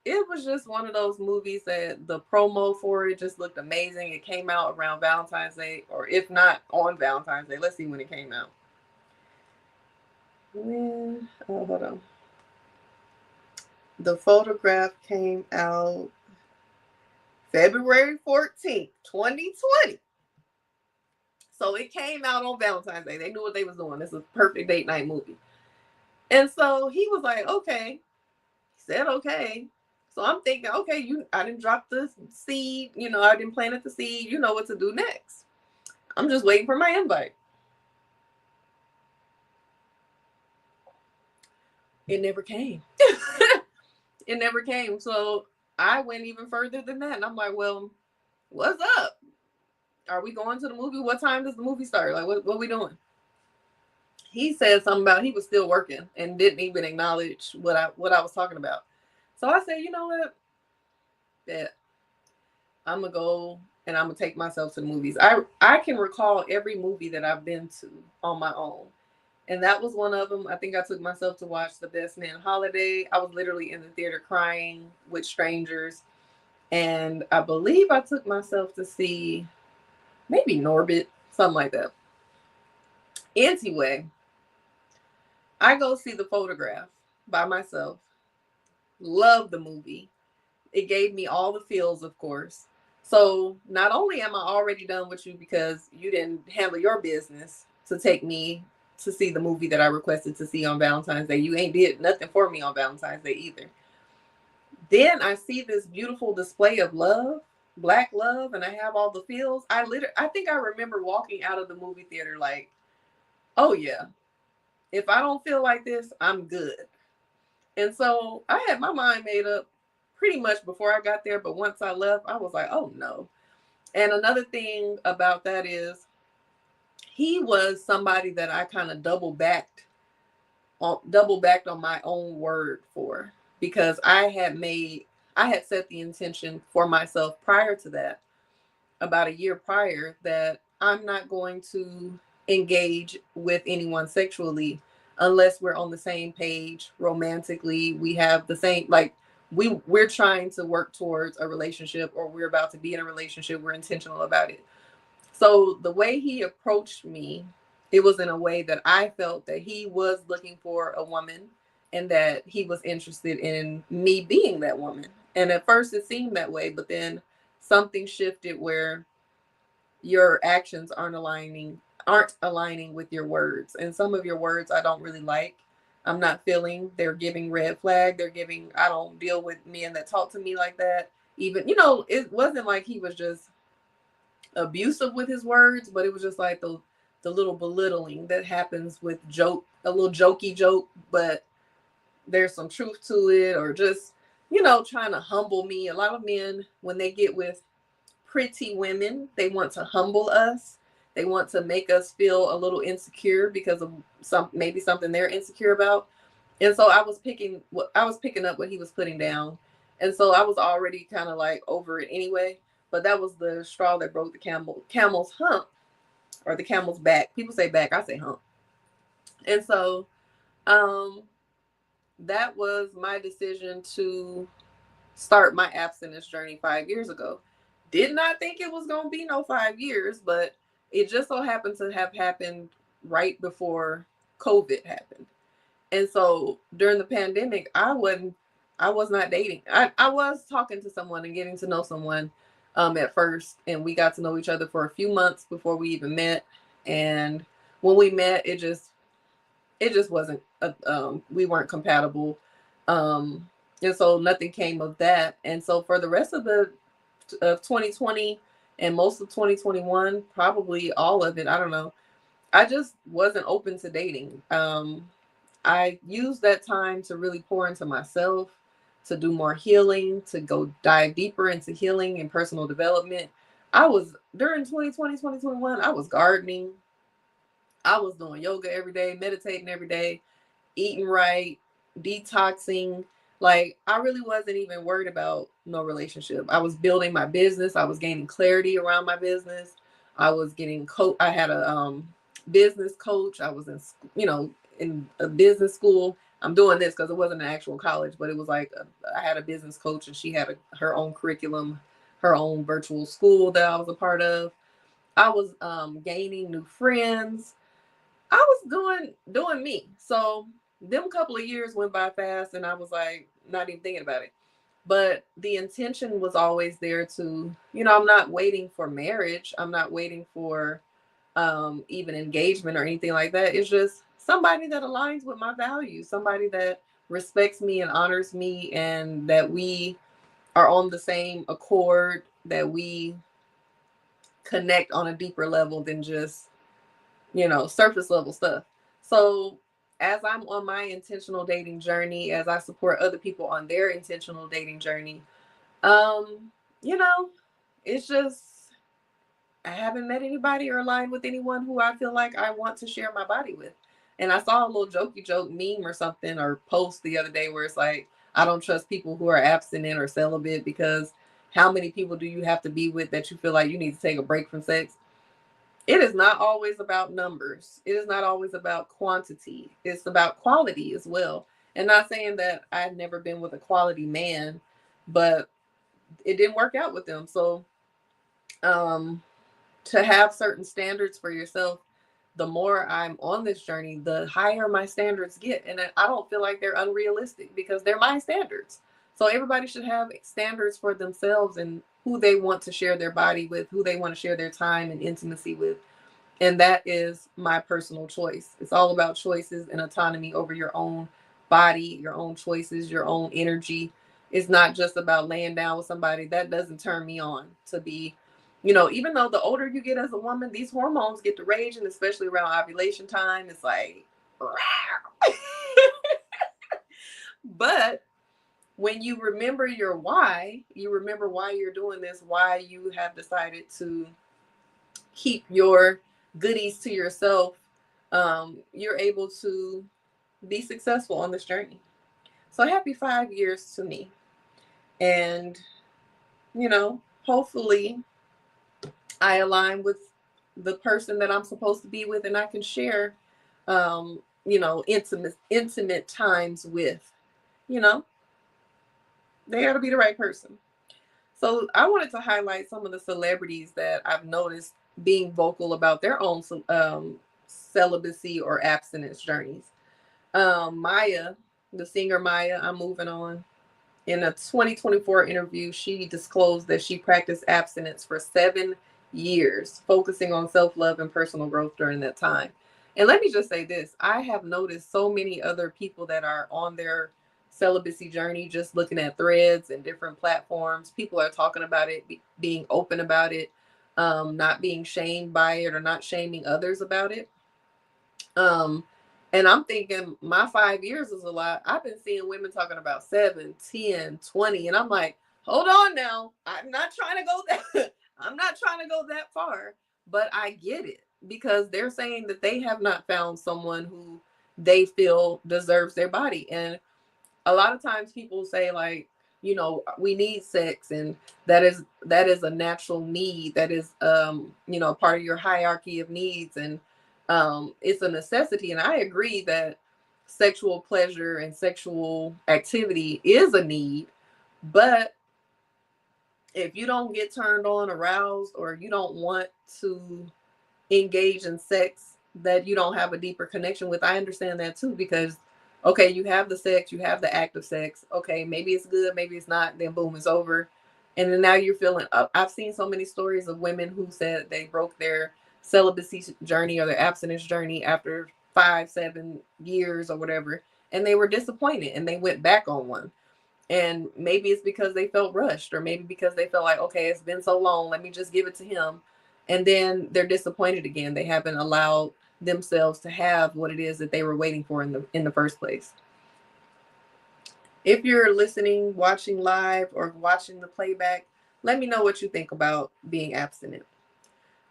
[SPEAKER 1] it was just one of those movies that the promo for it just looked amazing. It came out around Valentine's Day, or if not on Valentine's Day. Let's see when it came out. Hold on. The Photograph came out February 14th, 2020. So it came out on Valentine's Day. They knew what they was doing. This is a perfect date night movie. And so he was like, okay. He said, okay. So I'm thinking, okay, I didn't drop the seed. I didn't plant the seed. You know what to do next. I'm just waiting for my invite. It never came. It never came. So I went even further than that. And I'm like, well, what's up? Are we going to the movie? What time does the movie start? Like, what are we doing? He said something about he was still working and didn't even acknowledge what I was talking about. So I said, you know what? Yeah, I'm going to go and I'm going to take myself to the movies. I can recall every movie that I've been to on my own. And that was one of them. I think I took myself to watch The Best Man Holiday. I was literally in the theater crying with strangers. And I believe I took myself to see maybe Norbit, something like that. Anyway, I go see The Photograph by myself. Love the movie. It gave me all the feels, of course. So not only am I already done with you because you didn't handle your business to take me to see the movie that I requested to see on Valentine's Day. You ain't did nothing for me on Valentine's Day either. Then I see this beautiful display of love, Black love, and I have all the feels. I think I remember walking out of the movie theater like, oh yeah, if I don't feel like this, I'm good. And so I had my mind made up pretty much before I got there. But once I left, I was like, oh no. And another thing about that is he was somebody that I kind of double backed on my own word for, because I had set the intention for myself prior to that, about a year prior, that I'm not going to engage with anyone sexually unless we're on the same page romantically. We have the same, like, we're trying to work towards a relationship, or we're about to be in a relationship. We're intentional about it. So the way he approached me, it was in a way that I felt that he was looking for a woman and that he was interested in me being that woman. And at first it seemed that way, but then something shifted where your actions aren't aligning with your words. And some of your words I don't really like. I'm not feeling. They're giving red flag. I don't deal with men that talk to me like that. Even, it wasn't like he was just abusive with his words, but it was just like the little belittling that happens with a little jokey joke, but there's some truth to it, or just, trying to humble me. A lot of men, when they get with pretty women, they want to humble us. They want to make us feel a little insecure because of maybe something they're insecure about. And so I was picking up what he was putting down. And so I was already kind of like over it anyway. But that was the straw that broke the camel's hump, or the camel's back. People say back, I say hump. And so that was my decision to start my abstinence journey 5 years ago. Did not think it was going to be no 5 years, but it just so happened to have happened right before COVID happened. And so during the pandemic, I was not dating. I was talking to someone and getting to know someone at first, and we got to know each other for a few months before we even met. And when we met, it just wasn't we weren't compatible. And so nothing came of that. And so for the rest of the of 2020 and most of 2021, probably all of it, I don't know, I just wasn't open to dating. I used that time to really pour into myself, to do more healing, to go dive deeper into healing and personal development. I was during 2020, 2021, I was gardening. I was doing yoga every day, meditating every day, eating right, detoxing. Like, I really wasn't even worried about no relationship. I was building my business. I was gaining clarity around my business. I was getting I had a business coach. I was in a business school. I'm doing this because it wasn't an actual college, but it was like I had a business coach, and she had her own curriculum, her own virtual school that I was a part of. I was gaining new friends. I was doing me. So them couple of years went by fast, and I was like not even thinking about it. But the intention was always there to, I'm not waiting for marriage. I'm not waiting for even engagement or anything like that. It's just somebody that aligns with my values, somebody that respects me and honors me, and that we are on the same accord, that we connect on a deeper level than just surface level stuff. So as I'm on my intentional dating journey, as I support other people on their intentional dating journey, um, you know, it's just I haven't met anybody or aligned with anyone who I feel like I want to share my body with. And I saw a little jokey joke meme or something or post the other day where it's like, I don't trust people who are abstinent or celibate because how many people do you have to be with that you feel like you need to take a break from sex? It is not always about numbers. It is not always about quantity. It's about quality as well. And not saying that I've never been with a quality man, but it didn't work out with them. So um, to have certain standards for yourself, the more I'm on this journey, the higher my standards get. And I don't feel like they're unrealistic because they're my standards. So everybody should have standards for themselves and who they want to share their body with, who they want to share their time and intimacy with. And that is my personal choice. It's all about choices and autonomy over your own body, your own choices, your own energy. It's not just about laying down with somebody. That doesn't turn me on to be, even though the older you get as a woman, these hormones get to raging, especially around ovulation time. It's like, but when you remember your why, you remember why you're doing this, why you have decided to keep your goodies to yourself, you're able to be successful on this journey. So happy 5 years to me. And, hopefully I align with the person that I'm supposed to be with and I can share, intimate times with, you know, they got to be the right person. So I wanted to highlight some of the celebrities that I've noticed being vocal about their own celibacy or abstinence journeys. Maya, the singer Maya, I'm moving on. In a 2024 interview, she disclosed that she practiced abstinence for 7 years, focusing on self-love and personal growth during that time. And let me just say this, I have noticed so many other people that are on their celibacy journey, just looking at threads and different platforms. People are talking about it, being open about it, not being shamed by it or not shaming others about it. And I'm thinking my 5 years is a lot. I've been seeing women talking about 7, 10, 20. And I'm like, hold on now. I'm not trying to go that I'm not trying to go that far, but I get it because they're saying that they have not found someone who they feel deserves their body. And a lot of times people say like, we need sex and that is a natural need. That is part of your hierarchy of needs, and it's a necessity. And I agree that sexual pleasure and sexual activity is a need, but if you don't get turned on, aroused, or you don't want to engage in sex that you don't have a deeper connection with, I understand that too, because Okay, you have the sex, you have the act of sex. Okay, maybe it's good, maybe it's not. Then boom, it's over. And then now you're feeling up. I've seen so many stories of women who said they broke their celibacy journey or their abstinence journey after 5, 7 years or whatever. And they were disappointed and they went back on one. And maybe it's because they felt rushed, or maybe because they felt like, okay, it's been so long, let me just give it to him. And then they're disappointed again. They haven't allowed themselves to have what it is that they were waiting for in the first place. If you're listening, watching live, or watching the playback, let me know what you think about being abstinent.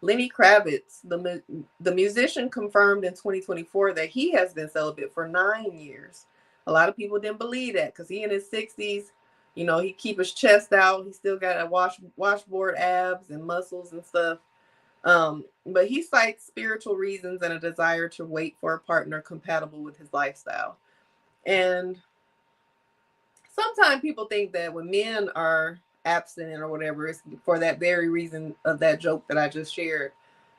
[SPEAKER 1] Lenny Kravitz, the musician, confirmed in 2024 that he has been celibate for 9 years. A lot of people didn't believe that because he in his 60s, you know, he keep his chest out. He still got a washboard abs and muscles and stuff. But he cites spiritual reasons and a desire to wait for a partner compatible with his lifestyle. And sometimes people think that when men are abstinent or whatever, it's for that very reason of that joke that I just shared.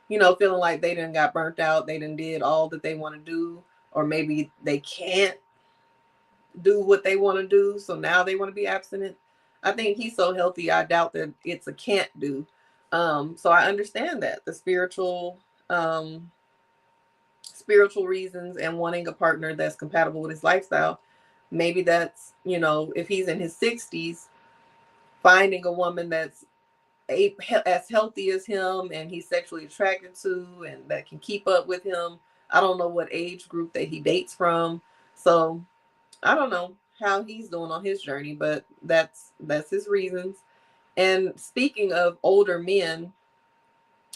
[SPEAKER 1] You know, feeling like they done got burnt out, they done did all that they want to do, or maybe they can't do what they want to do, so now they want to be abstinent. I think he's so healthy, I doubt that it's a can't do. So I understand that the spiritual reasons and wanting a partner that's compatible with his lifestyle. Maybe that's, you know, if he's in his 60s, finding a woman that's as healthy as him and he's sexually attracted to and that can keep up with him. I don't know what age group that he dates from. So I don't know how he's doing on his journey, but that's his reasons. And speaking of older men,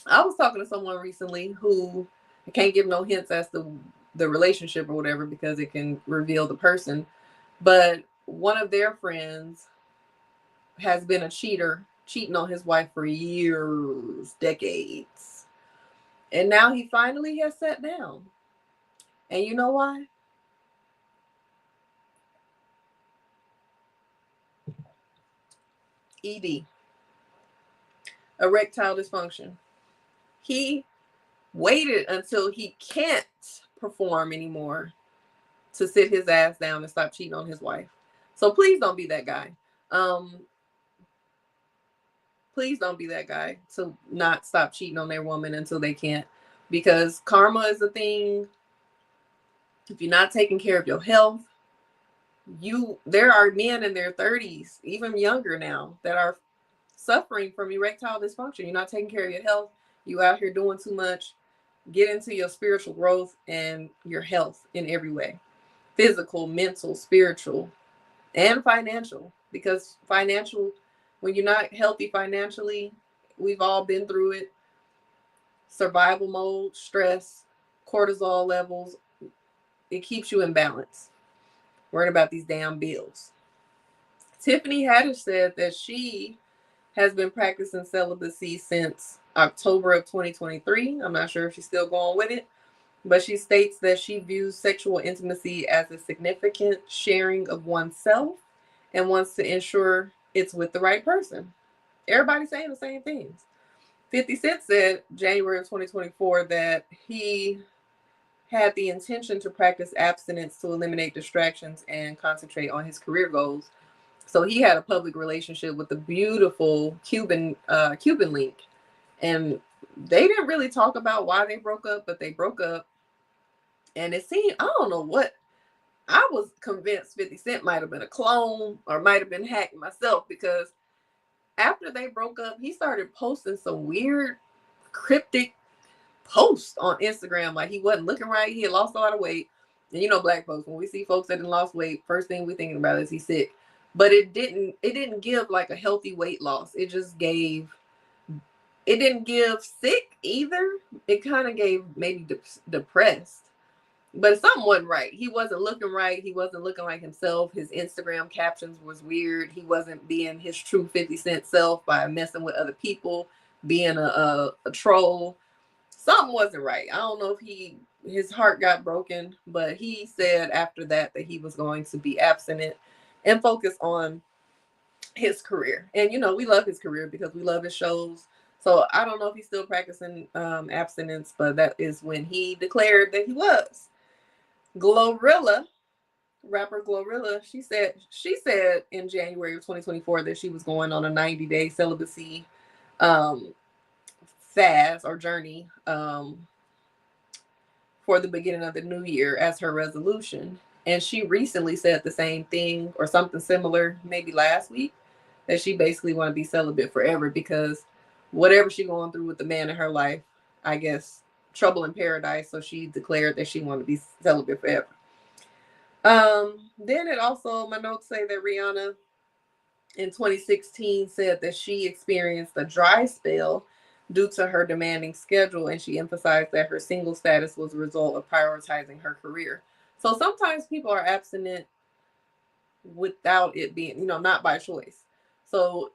[SPEAKER 1] I was talking to someone recently who, I can't give no hints as to the relationship or whatever because it can reveal the person. But one of their friends has been a cheater, cheating on his wife for years, decades. And now he finally has sat down. And you know why? ED, erectile dysfunction. He waited until he can't perform anymore to sit his ass down and stop cheating on his wife. So please don't be that guy. Please don't be that guy to not stop cheating on their woman until they can't, because karma is a thing. If you're not taking care of your health, there are men in their 30s, even younger now, that are suffering from erectile dysfunction. You're not taking care of your health. You out here doing too much. Get into your spiritual growth and your health in every way. Physical, mental, spiritual, and financial. Because when you're not healthy financially, we've all been through it. Survival mode, stress, cortisol levels, it keeps you in balance. Worrying about these damn bills. Tiffany Haddish said that she has been practicing celibacy since October of 2023. I'm not sure if she's still going with it, but she states that she views sexual intimacy as a significant sharing of oneself and wants to ensure it's with the right person. Everybody's saying the same things. 50 Cent said January of 2024 that he had the intention to practice abstinence to eliminate distractions and concentrate on his career goals. So he had a public relationship with the beautiful Cuban link, and they didn't really talk about why they broke up, but they broke up. And it seemed, I don't know what, I was convinced 50 Cent might have been a clone or might have been hacked myself, because after they broke up, he started posting some weird cryptic post on Instagram, like he wasn't looking right, he had lost a lot of weight. And you know, black folks, when we see folks that had lost weight, first thing we're thinking about is he's sick. But it didn't give like a healthy weight loss. It didn't give sick either. It kind of gave maybe depressed. But something wasn't right. He wasn't looking right. He wasn't looking like himself. His Instagram captions was weird. He wasn't being his true 50 Cent self by messing with other people, being a troll. Something wasn't right. I don't know if his heart got broken, but he said after that he was going to be abstinent and focus on his career. And you know, we love his career because we love his shows. So I don't know if he's still practicing abstinence, but that is when he declared that he was. Glorilla rapper Glorilla, she said in January of 2024 that she was going on a 90-day celibacy um, fast or journey for the beginning of the new year as her resolution. And she recently said the same thing or something similar, maybe last week, that she basically want to be celibate forever because whatever she going through with the man in her life, I guess trouble in paradise. So she declared that she wanted to be celibate forever. Then it also, my notes say that Rihanna in 2016 said that she experienced a dry spell due to her demanding schedule, and she emphasized that her single status was a result of prioritizing her career. So sometimes people are abstinent without it being, not by choice. So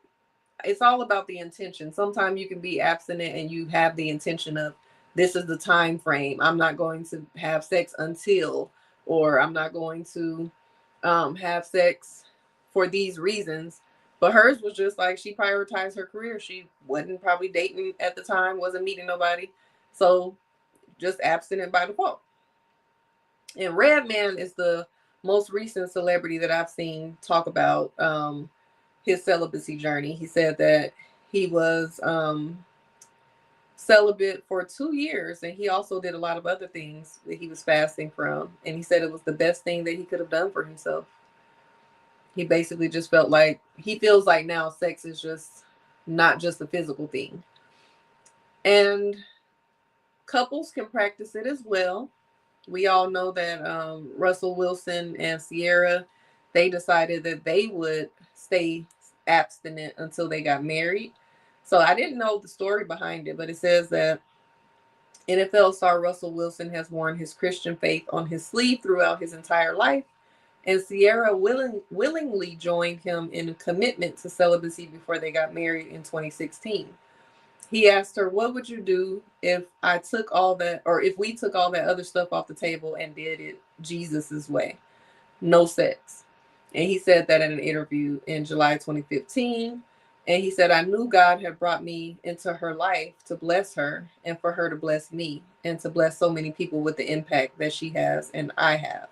[SPEAKER 1] it's all about the intention. Sometimes you can be abstinent and you have the intention of, this is the time frame. I'm not going to have sex until, or I'm not going to have sex for these reasons. But hers was just like she prioritized her career. She wasn't probably dating at the time, wasn't meeting nobody. So just abstinent by default. And Redman is the most recent celebrity that I've seen talk about his celibacy journey. He said that he was celibate for 2 years, and he also did a lot of other things that he was fasting from. And he said it was the best thing that he could have done for himself. He basically just felt like, he feels like now sex is just not just a physical thing. And couples can practice it as well. We all know that Russell Wilson and Ciara, they decided that they would stay abstinent until they got married. So I didn't know the story behind it, but it says that NFL star Russell Wilson has worn his Christian faith on his sleeve throughout his entire life, and Ciara willingly joined him in a commitment to celibacy before they got married in 2016. He asked her, what would you do if I took all that, or if we took all that other stuff off the table and did it Jesus's way? No sex. And he said that in an interview in July 2015. And he said, I knew God had brought me into her life to bless her and for her to bless me and to bless so many people with the impact that she has and I have.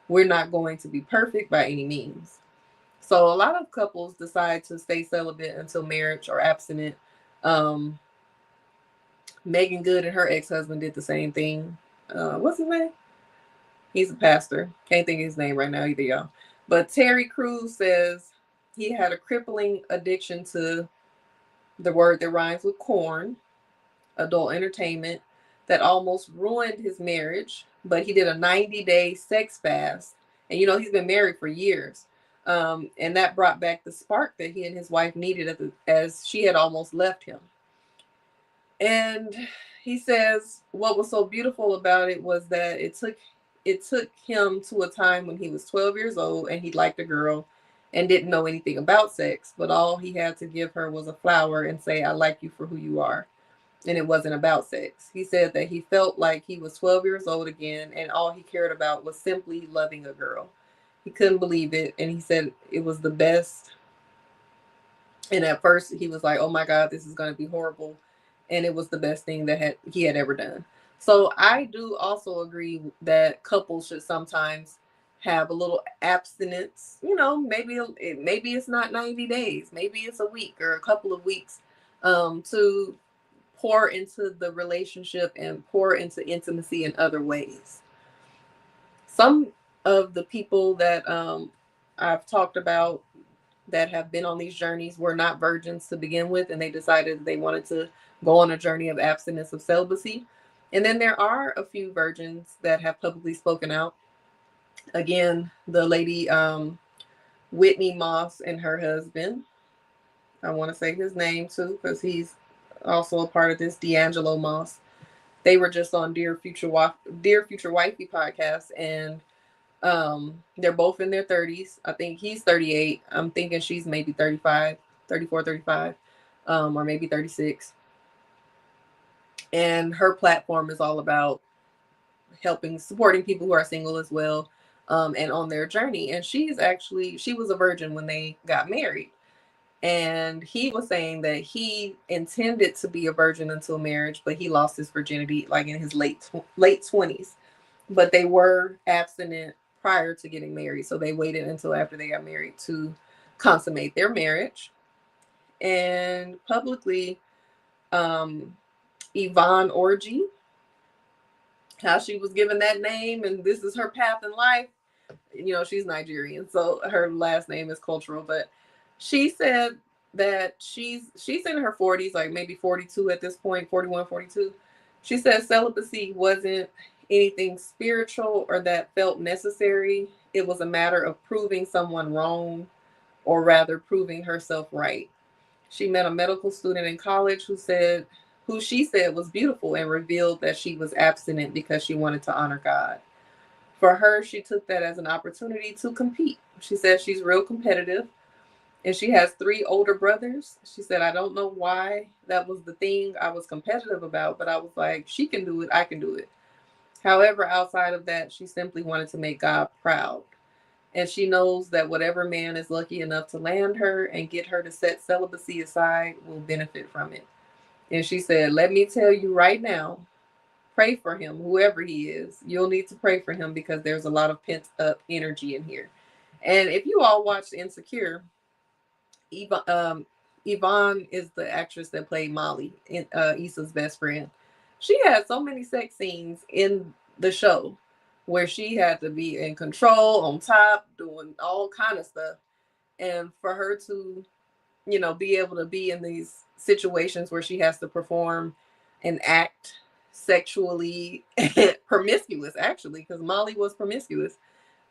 [SPEAKER 1] We're not going to be perfect by any means. So a lot of couples decide to stay celibate until marriage or abstinent. Megan Good and her ex-husband did the same thing. What's his name? He's a pastor. Can't think of his name right now either, y'all. But Terry Crews says he had a crippling addiction to the word that rhymes with corn, adult entertainment, that almost ruined his marriage. But he did a 90-day sex fast. And, he's been married for years. And that brought back the spark that he and his wife needed as she had almost left him. And he says what was so beautiful about it was that it took him to a time when he was 12 years old and he liked a girl and didn't know anything about sex, but all he had to give her was a flower and say, I like you for who you are. And it wasn't about sex. He said that he felt like he was 12 years old again, and all he cared about was simply loving a girl. He couldn't believe it, and he said it was the best. And at first he was like, oh my God, this is going to be horrible. And it was the best thing that he had ever done. So I do also agree that couples should sometimes have a little abstinence. Maybe it's not 90 days. Maybe it's a week or a couple of weeks to pour into the relationship and pour into intimacy in other ways. Some of the people that I've talked about that have been on these journeys were not virgins to begin with, and they decided they wanted to go on a journey of abstinence, of celibacy. And then there are a few virgins that have publicly spoken out. Again, the lady Whitney Moss and her husband, I want to say his name too because he's also a part of this, D'Angelo Moss. They were just on Dear Future Wifey podcast, and they're both in their 30s. I think he's 38. I'm thinking she's maybe 35, 34, 35, or maybe 36. And her platform is all about supporting people who are single as well, and on their journey. And she was a virgin when they got married. And he was saying that he intended to be a virgin until marriage, but he lost his virginity like in his late 20s. But they were abstinent prior to getting married. So they waited until after they got married to consummate their marriage. And publicly, Yvonne Orji, how she was given that name, and this is her path in life. You know, she's Nigerian, so her last name is cultural, but she said that she's in her 40s, like maybe 42 at this point, 41, 42. She said celibacy wasn't anything spiritual or that felt necessary. It was a matter of proving someone wrong, or rather proving herself right. She met a medical student in college who she said was beautiful, and revealed that she was abstinent because she wanted to honor God. For her, she took that as an opportunity to compete. She said she's real competitive, and she has 3 older brothers. She said, I don't know why that was the thing I was competitive about, but I was like, she can do it, I can do it. However, outside of that, she simply wanted to make God proud. And she knows that whatever man is lucky enough to land her and get her to set celibacy aside will benefit from it. And she said, let me tell you right now, pray for him, whoever he is. You'll need to pray for him because there's a lot of pent up energy in here. And if you all watched Insecure, Yvonne is the actress that played Molly, Issa's best friend. She had so many sex scenes in the show where she had to be in control, on top, doing all kind of stuff. And for her to, you know, be able to be in these situations where she has to perform and act sexually promiscuous, actually, because Molly was promiscuous,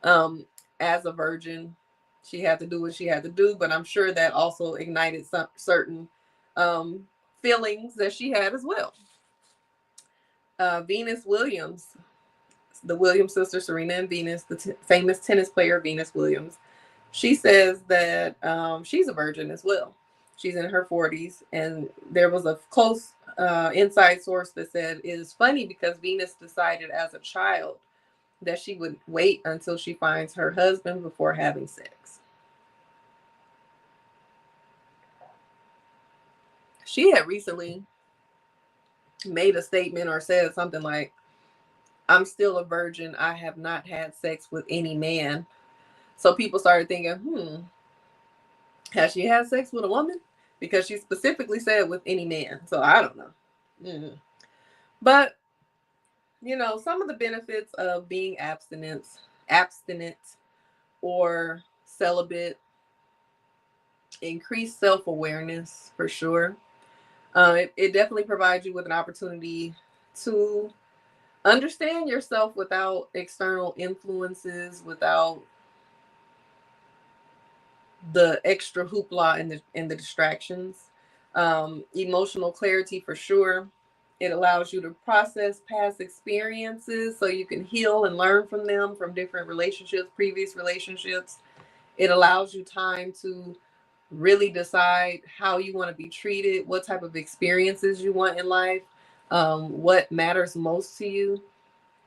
[SPEAKER 1] as a virgin. She had to do what she had to do, but I'm sure that also ignited some certain feelings that she had as well. Venus Williams, the Williams sisters, Serena and Venus, the famous tennis player Venus Williams, she says that she's a virgin as well. She's in her 40s, and there was a close inside source that said it is funny because Venus decided as a child that she would wait until she finds her husband before having sex. She had recently made a statement or said something like, I'm still a virgin. I have not had sex with any man. So people started thinking, has she had sex with a woman? Because she specifically said with any man. So I don't know. But, you know, some of the benefits of being abstinent or celibate: increased self-awareness for sure. It definitely provides you with an opportunity to understand yourself without external influences, without the extra hoopla and the distractions. Emotional clarity for sure. It allows you to process past experiences so you can heal and learn from them, from different relationships, previous relationships. It allows you time to really decide how you want to be treated, what type of experiences you want in life, what matters most to you,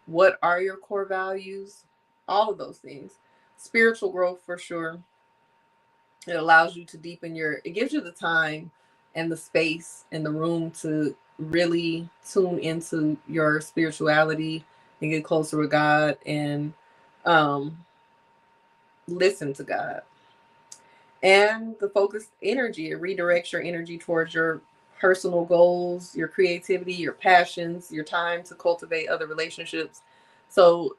[SPEAKER 1] what are your core values, all of those things. Spiritual growth for sure. It allows you to deepen it gives you the time and the space and the room to really tune into your spirituality and get closer with God and listen to God. And the focused energy, it redirects your energy towards your personal goals, your creativity, your passions, your time to cultivate other relationships. So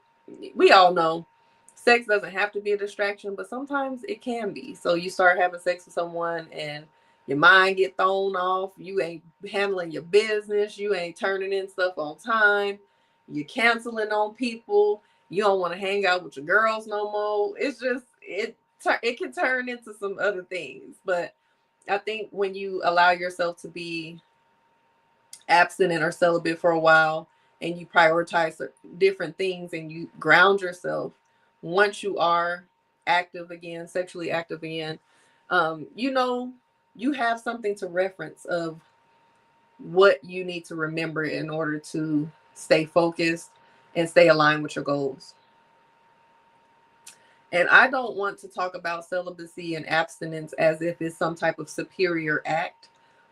[SPEAKER 1] we all know sex doesn't have to be a distraction, but sometimes it can be. So you start having sex with someone and your mind get thrown off. You ain't handling your business. You ain't turning in stuff on time. You're canceling on people. You don't want to hang out with your girls no more. It's just, it can turn into some other things. But I think when you allow yourself to be abstinent or celibate for a while and you prioritize different things and you ground yourself, once you are active again, sexually active again, you know, you have something to reference of what you need to remember in order to stay focused and stay aligned with your goals. And I don't want to talk about celibacy and abstinence as if it's some type of superior act,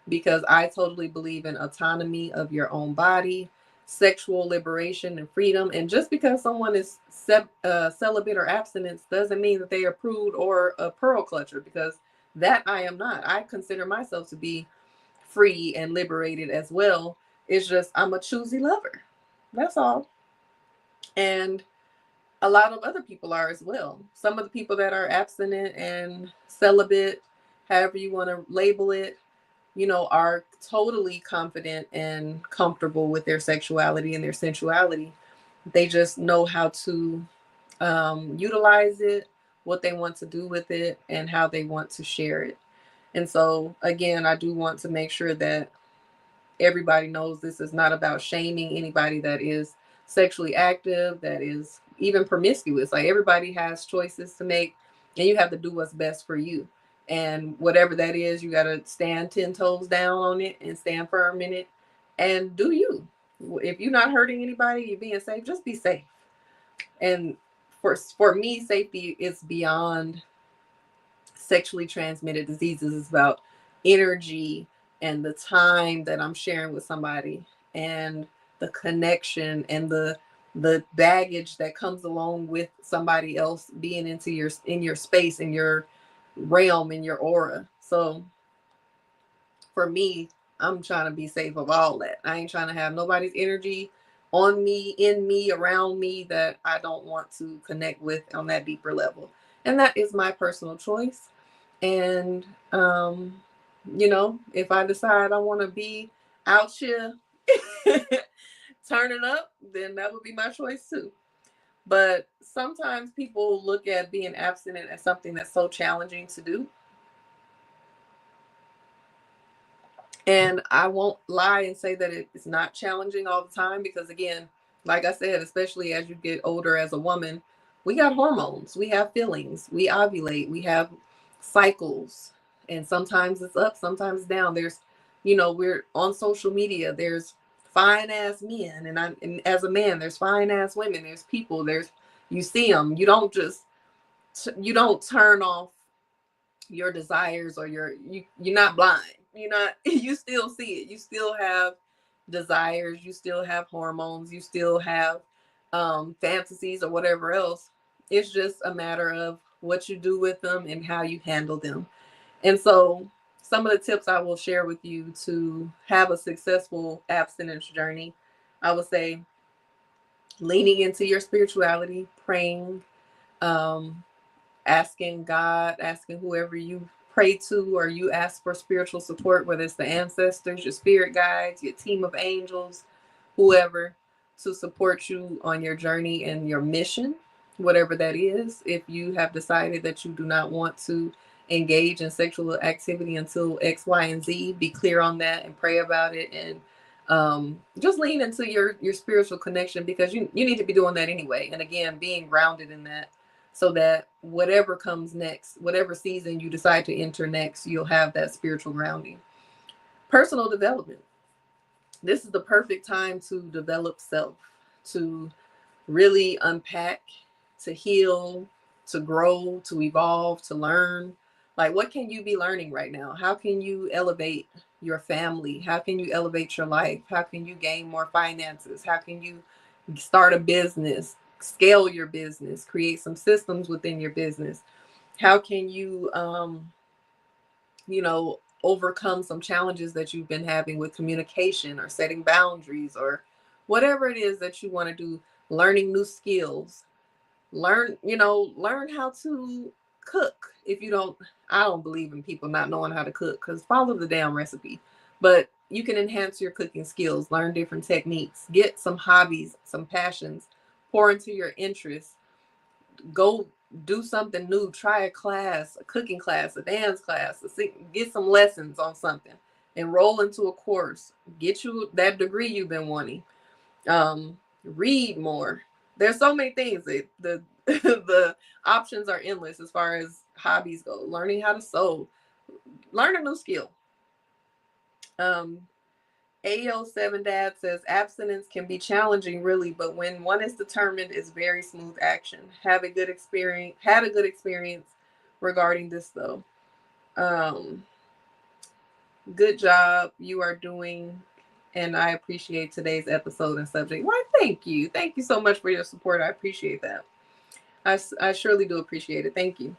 [SPEAKER 1] because I totally believe in autonomy of your own body, sexual liberation and freedom. And just because someone is celibate or abstinence doesn't mean that they are prude or a pearl clutcher, because that I am not. I consider myself to be free and liberated as well. It's just I'm a choosy lover. That's all. And a lot of other people are as well. Some of the people that are abstinent and celibate, however you want to label it, are totally confident and comfortable with their sexuality and their sensuality. They just know how to utilize it, what they want to do with it, and how they want to share it. And so, again, I do want to make sure that everybody knows this is not about shaming anybody that is sexually active, that is even promiscuous. Like, everybody has choices to make, and you have to do what's best for you. And whatever that is, you got to stand 10 toes down on it and stand firm in it and do you. If you're not hurting anybody, you're being safe, just be safe. And for me, safety is beyond sexually transmitted diseases. It's about energy and the time that I'm sharing with somebody, and the connection and the baggage that comes along with somebody else being in your space, in your realm, in your aura. So for me, I'm trying to be safe of all that. I ain't trying to have nobody's energy on me, in me, around me that I don't want to connect with on that deeper level. And that is my personal choice. And, if I decide I want to be out here turning up, then that would be my choice too. But sometimes people look at being abstinent as something that's so challenging to do. And I won't lie and say that it's not challenging all the time, because, again, like I said, especially as you get older as a woman, we got hormones, we have feelings, we ovulate, we have cycles, and sometimes it's up, sometimes it's down. We're on social media, there's fine ass men, and as a man, there's fine ass women, there's people, you see them. You don't turn off your desires, or you're not blind. You still see it. You still have desires, you still have hormones, you still have fantasies or whatever else. It's just a matter of what you do with them and how you handle them. And so some of the tips I will share with you to have a successful abstinence journey, I would say leaning into your spirituality, praying, um, asking God, asking whoever you pray to, or you ask for spiritual support, whether it's the ancestors, your spirit guides, your team of angels, whoever, to support you on your journey and your mission, whatever that is. If you have decided that you do not want to engage in sexual activity until X, Y, and Z, be clear on that and pray about it, and just lean into your spiritual connection, because you need to be doing that anyway. And again, being grounded in that, so that whatever comes next, whatever season you decide to enter next, you'll have that spiritual grounding. Personal development. This is the perfect time to develop self, to really unpack, to heal, to grow, to evolve, to learn. Like, what can you be learning right now? How can you elevate your family? How can you elevate your life? How can you gain more finances? How can you start a business, scale your business, create some systems within your business? How can you, overcome some challenges that you've been having with communication or setting boundaries, or whatever it is that you want to do? Learning new skills, learn how to cook. If you don't, I don't believe in people not knowing how to cook, because follow the damn recipe. But you can enhance your cooking skills, learn different techniques, get some hobbies, some passions, pour into your interests, go do something new, try a class, a cooking class, a dance class, get some lessons on something, enroll into a course, get you that degree you've been wanting. Read more. There's so many things. The the options are endless as far as hobbies go. Learning how to sew, learn a new skill. AO7 Dad says abstinence can be challenging, really, but when one is determined, it's very smooth action. Had a good experience regarding this, though. Good job. You are doing And I appreciate today's episode and subject. Why, thank you. Thank you so much for your support. I appreciate that. I surely do appreciate it. Thank you.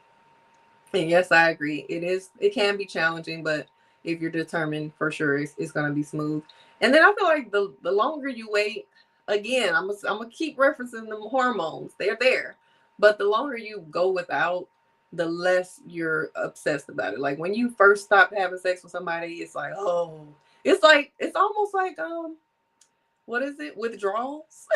[SPEAKER 1] And yes, I agree. It can be challenging, but if you're determined, for sure, it's going to be smooth. And then I feel like the longer you wait, again, I'm going to keep referencing the hormones. They're there. But the longer you go without, the less you're obsessed about it. Like when you first stop having sex with somebody, it's like, oh, it's almost like, what is it? Withdrawals.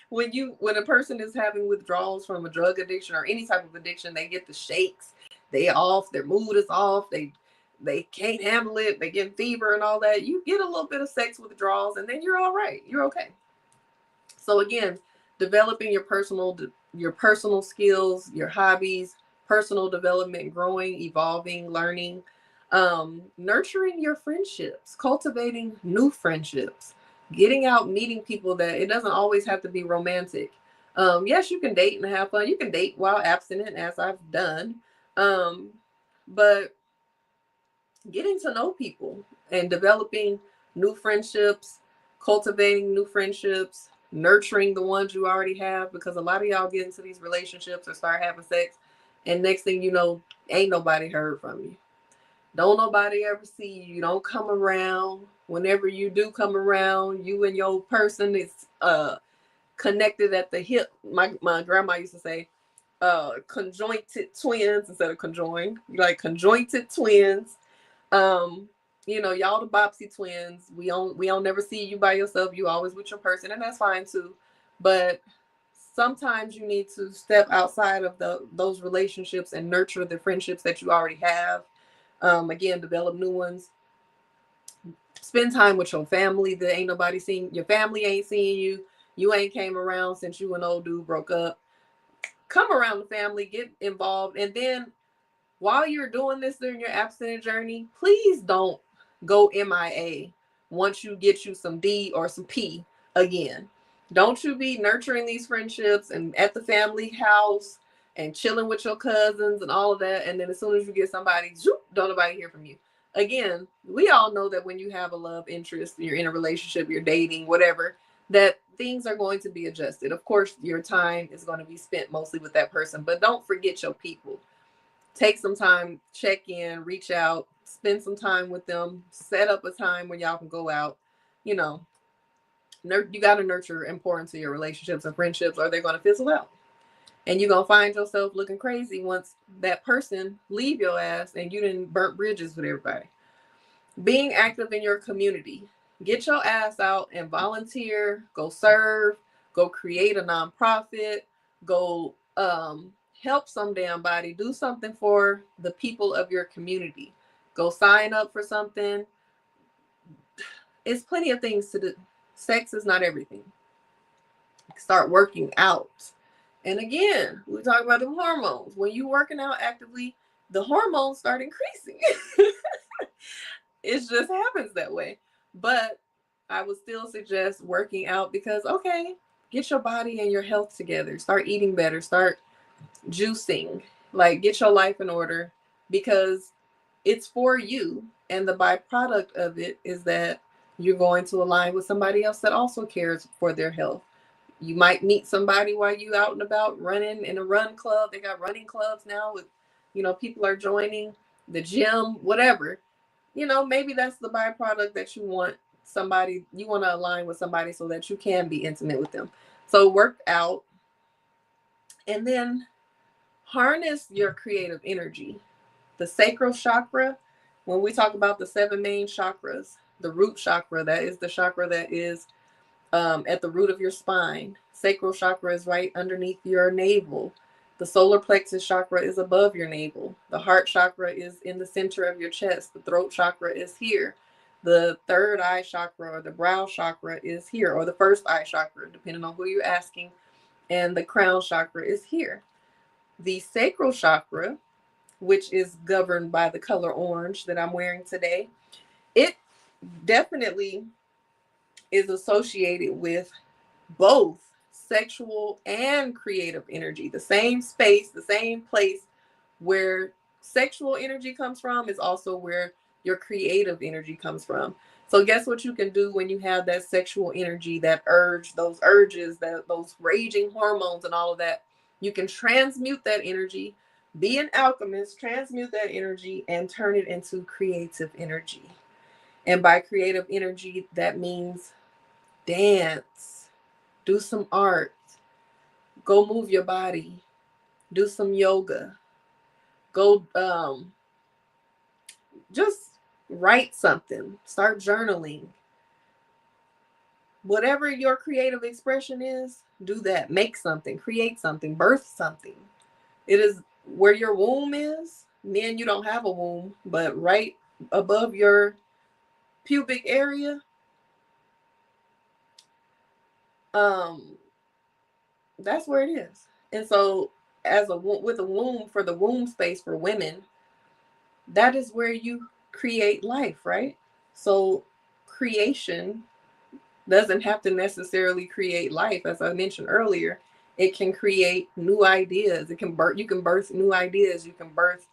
[SPEAKER 1] When a person is having withdrawals from a drug addiction or any type of addiction, they get the shakes. They off, their mood is off. They can't handle it. They get fever and all that. You get a little bit of sex withdrawals, and then you're all right. You're okay. So again, developing your personal skills, your hobbies, personal development, growing, evolving, learning, nurturing your friendships, cultivating new friendships, getting out, meeting people that it doesn't always have to be romantic. Yes, you can date and have fun. You can date while abstinent, as I've done. But getting to know people and developing new friendships, cultivating new friendships, nurturing the ones you already have, because a lot of y'all get into these relationships or start having sex, and next thing you know, ain't nobody heard from you. Don't nobody ever see you. You don't come around. Whenever you do come around, you and your person is connected at the hip. My grandma used to say, conjointed twins instead of conjoined. Like conjointed twins. Y'all the Bopsy twins. We don't never see you by yourself. You always with your person, and that's fine too. But sometimes you need to step outside of those relationships and nurture the friendships that you already have. Again, develop new ones. Spend time with your family that ain't nobody seen. Your family ain't seeing you. You ain't came around since you and old dude broke up. Come around the family, get involved, and then while you're doing this during your abstinent journey, please don't go MIA once you get you some D or some P again. Don't you be nurturing these friendships and at the family house and chilling with your cousins and all of that. And then as soon as you get somebody, zoop, don't nobody hear from you. Again, we all know that when you have a love interest, you're in a relationship, you're dating, whatever, that things are going to be adjusted. Of course, your time is going to be spent mostly with that person, but don't forget your people. Take some time, check in, reach out, spend some time with them, set up a time when y'all can go out. You got to nurture and pour into your relationships and friendships, or they're going to fizzle out. And you're going to find yourself looking crazy once that person leave your ass and you didn't burnt bridges with everybody. Being active in your community. Get your ass out and volunteer, go serve, go create a nonprofit, go help some damn body, do something for the people of your community. Go sign up for something. It's plenty of things to do. Sex is not everything. Start working out. And again, we talk about the hormones. When you're working out actively, the hormones start increasing. It just happens that way. But I would still suggest working out because, okay, get your body and your health together. Start eating better. Start juicing. Like, get your life in order because it's for you. And the byproduct of it is that you're going to align with somebody else that also cares for their health. You might meet somebody while you out and about running in a run club. They got running clubs now with, people are joining the gym, whatever. Maybe that's the byproduct that you want to align with somebody so that you can be intimate with them. So work out and then harness your creative energy. The sacral chakra, when we talk about the 7 main chakras, the root chakra, that is the chakra that is at the root of your spine. Sacral chakra is right underneath your navel. The solar plexus chakra is above your navel. The heart chakra is in the center of your chest. The throat chakra is here. The third eye chakra or the brow chakra is here, or the first eye chakra, depending on who you're asking. And the crown chakra is here. The sacral chakra, which is governed by the color orange that I'm wearing today, it definitely is associated with both sexual and creative energy. The same space, the same place where sexual energy comes from is also where your creative energy comes from. So guess what you can do when you have that sexual energy, that urge, those urges, those raging hormones and all of that. You can transmute that energy, be an alchemist, transmute that energy and turn it into creative energy. And by creative energy, that means dance, do some art, go move your body, do some yoga, go just write something, start journaling. Whatever your creative expression is, do that. Make something, create something, birth something. It is where your womb is. Men, you don't have a womb, but right above your pubic area, um, that's where it is. And so, with a womb, for the womb space for women, that is where you create life, right? So, creation doesn't have to necessarily create life. As I mentioned earlier, it can create new ideas. You can birth new ideas. You can birth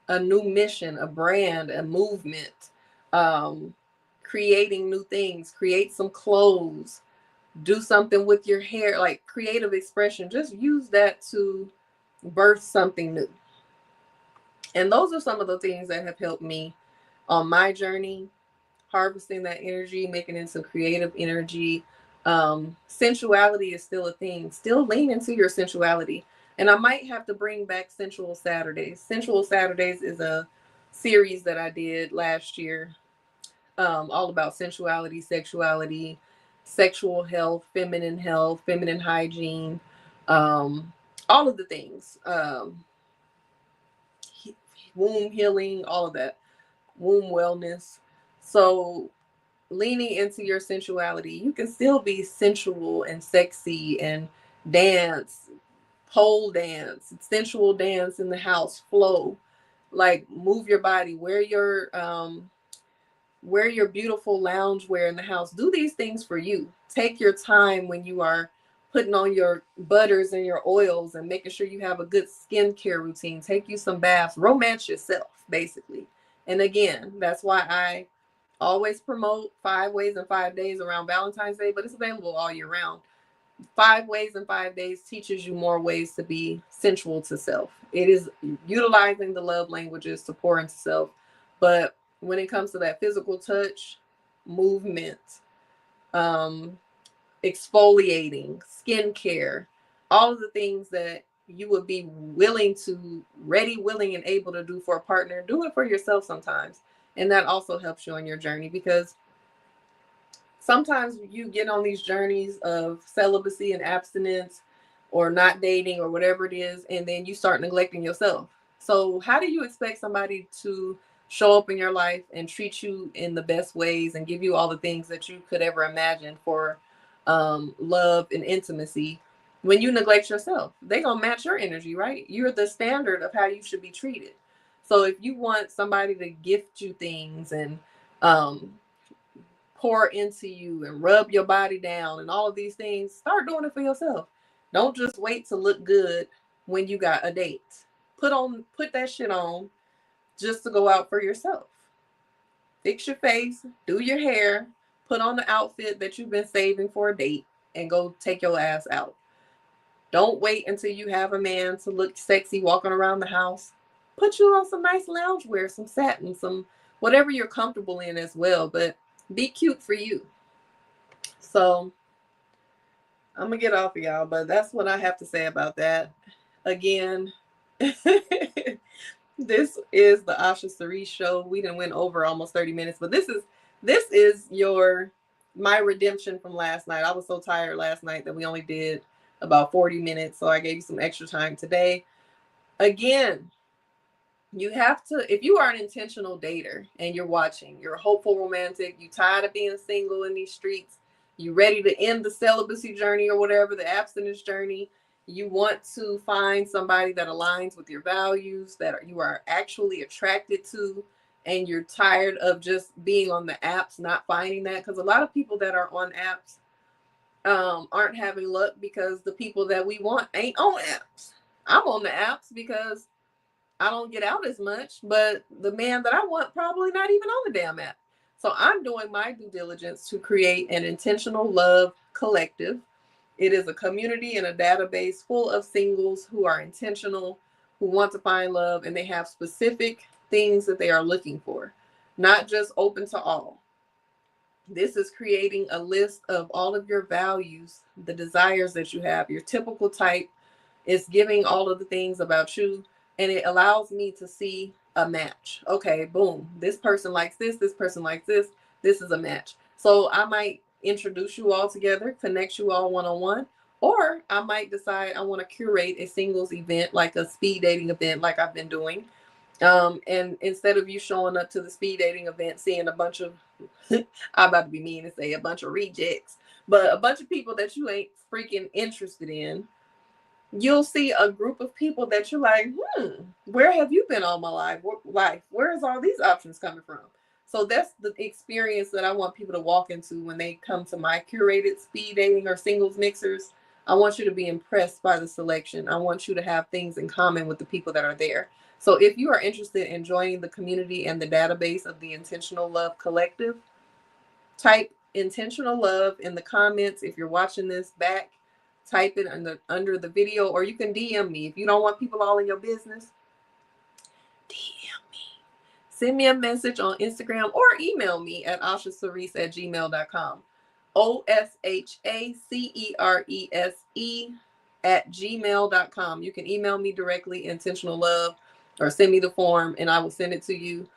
[SPEAKER 1] a new mission, a brand, a movement, um, creating new things, create some clothes, do something with your hair, like creative expression. Just use that to birth something new. And those are some of the things that have helped me on my journey, harvesting that energy, making it into creative energy. Sensuality is still a thing. Still lean into your sensuality. And I might have to bring back Sensual Saturdays. Sensual Saturdays is a series that I did last year, all about sensuality, sexuality, sexual health, feminine hygiene, all of the things, womb healing, all of that, womb wellness. So leaning into your sensuality, you can still be sensual and sexy and dance, pole dance, sensual dance in the house, flow, like move your body, wear your beautiful loungewear in the house. Do these things for you. Take your time when you are putting on your butters and your oils and making sure you have a good skincare routine. Take you some baths, romance yourself, basically. And again, that's why I always promote 5 ways in 5 days around Valentine's Day, but it's available all year round. 5 ways in 5 days teaches you more ways to be sensual to self. It is utilizing the love languages to pour into self. But when it comes to that physical touch, movement, um, exfoliating, skincare, all of the things that you would be ready, willing, and able to do for a partner, do it for yourself sometimes. And that also helps you on your journey, because sometimes you get on these journeys of celibacy and abstinence or not dating or whatever it is, and then you start neglecting yourself. So how do you expect somebody to show up in your life and treat you in the best ways and give you all the things that you could ever imagine for love and intimacy when you neglect yourself? They gonna match your energy, right? You're the standard of how you should be treated. So if you want somebody to gift you things and um, pour into you and rub your body down and all of these things, start doing it for yourself. Don't just wait to look good when you got a date. Put that shit on just to go out for yourself. Fix your face, do your hair, put on the outfit that you've been saving for a date, and go take your ass out. Don't wait until you have a man to look sexy walking around the house. Put you on some nice loungewear, some satin, some whatever you're comfortable in as well, but be cute for you. So I'm gonna get off of y'all, but that's what I have to say about that. Again, this is the Osha Cerese Show. We done went over almost 30 minutes, but this is my redemption from last night. I was so tired last night that we only did about 40 minutes, so I gave you some extra time today. Again, you have to, if you are an intentional dater and you're watching, you're a hopeful romantic, you tired of being single in these streets, you ready to end the celibacy journey or whatever, the abstinence journey, you want to find somebody that aligns with your values, that you are actually attracted to, and you're tired of just being on the apps, not finding that, because a lot of people that are on apps aren't having luck because the people that we want ain't on apps. I'm on the apps because I don't get out as much, but the man that I want probably not even on the damn app. So I'm doing my due diligence to create an intentional love collective. It is a community and a database full of singles who are intentional, who want to find love, and they have specific things that they are looking for, not just open to all. This is creating a list of all of your values, the desires that you have, your typical type. It's giving all of the things about you, and it allows me to see a match. Okay, boom. This person likes this person likes this. This is a match. So I might introduce you all together, connect you all one-on-one, or I might decide I want to curate a singles event, like a speed dating event, like I've been doing. And instead of you showing up to the speed dating event, seeing a bunch of, I'm about to be mean and say a bunch of rejects, but a bunch of people that you ain't freaking interested in, you'll see a group of people that you're like, where have you been all my life? Where is all these options coming from? So that's the experience that I want people to walk into when they come to my curated speed dating or singles mixers. I want you to be impressed by the selection. I want you to have things in common with the people that are there. So if you are interested in joining the community and the database of the Intentional Love Collective, type intentional love in the comments. If you're watching this back, type it under the video, or you can DM me. If you don't want people all in your business, DM me. Send me a message on Instagram or email me at oshacerese@gmail.com. OSHACERESE@gmail.com. You can email me directly, intentional love, or send me the form and I will send it to you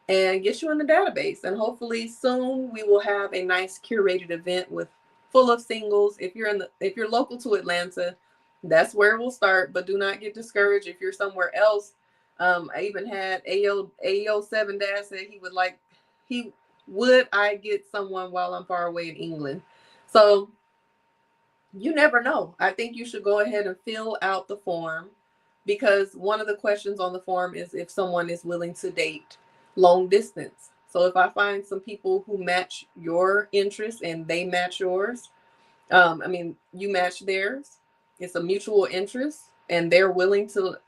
[SPEAKER 1] and get you in the database. And hopefully soon we will have a nice curated event with full of singles. If you're local to Atlanta, that's where we'll start. But do not get discouraged if you're somewhere else. I even had AO7 Dash said he would I get someone while I'm far away in England. So you never know. I think you should go ahead and fill out the form, because one of the questions on the form is if someone is willing to date long distance. So if I find some people who match your interests and they match yours, you match theirs, it's a mutual interest, and they're willing to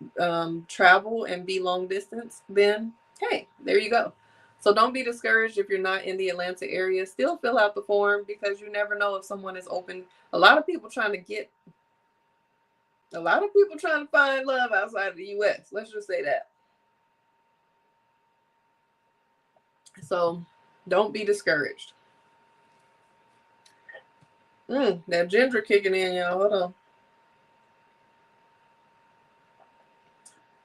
[SPEAKER 1] travel and be long distance, then hey, there you go. So don't be discouraged if you're not in the Atlanta area. Still fill out the form, because you never know if someone is open. A lot of people trying to find love outside of the U.S. Let's just say that. So don't be discouraged. That ginger kicking in, y'all. Hold on.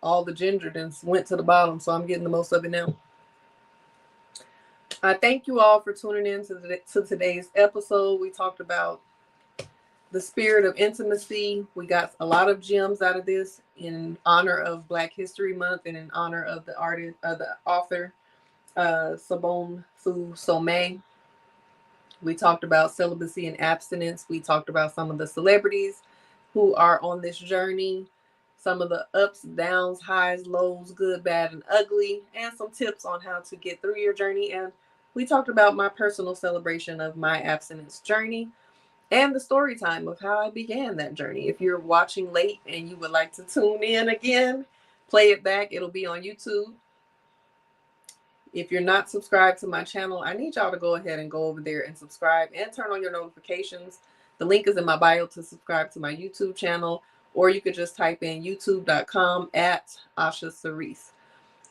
[SPEAKER 1] All the ginger then went to the bottom, so I'm getting the most of it now. I thank you all for tuning in to today's episode. We talked about the spirit of intimacy. We got a lot of gems out of this in honor of Black History Month and in honor of the author, Sobonfu Somé. We talked about celibacy and abstinence. We talked about some of the celebrities who are on this journey, some of the ups, downs, highs, lows, good, bad, and ugly, and some tips on how to get through your journey. And we talked about my personal celebration of my abstinence journey and the story time of how I began that journey. If you're watching late and you would like to tune in again, play it back. It'll be on YouTube. If you're not subscribed to my channel, I need y'all to go ahead and go over there and subscribe and turn on your notifications. The link is in my bio to subscribe to my YouTube channel, or you could just type in youtube.com @Osha Cerese.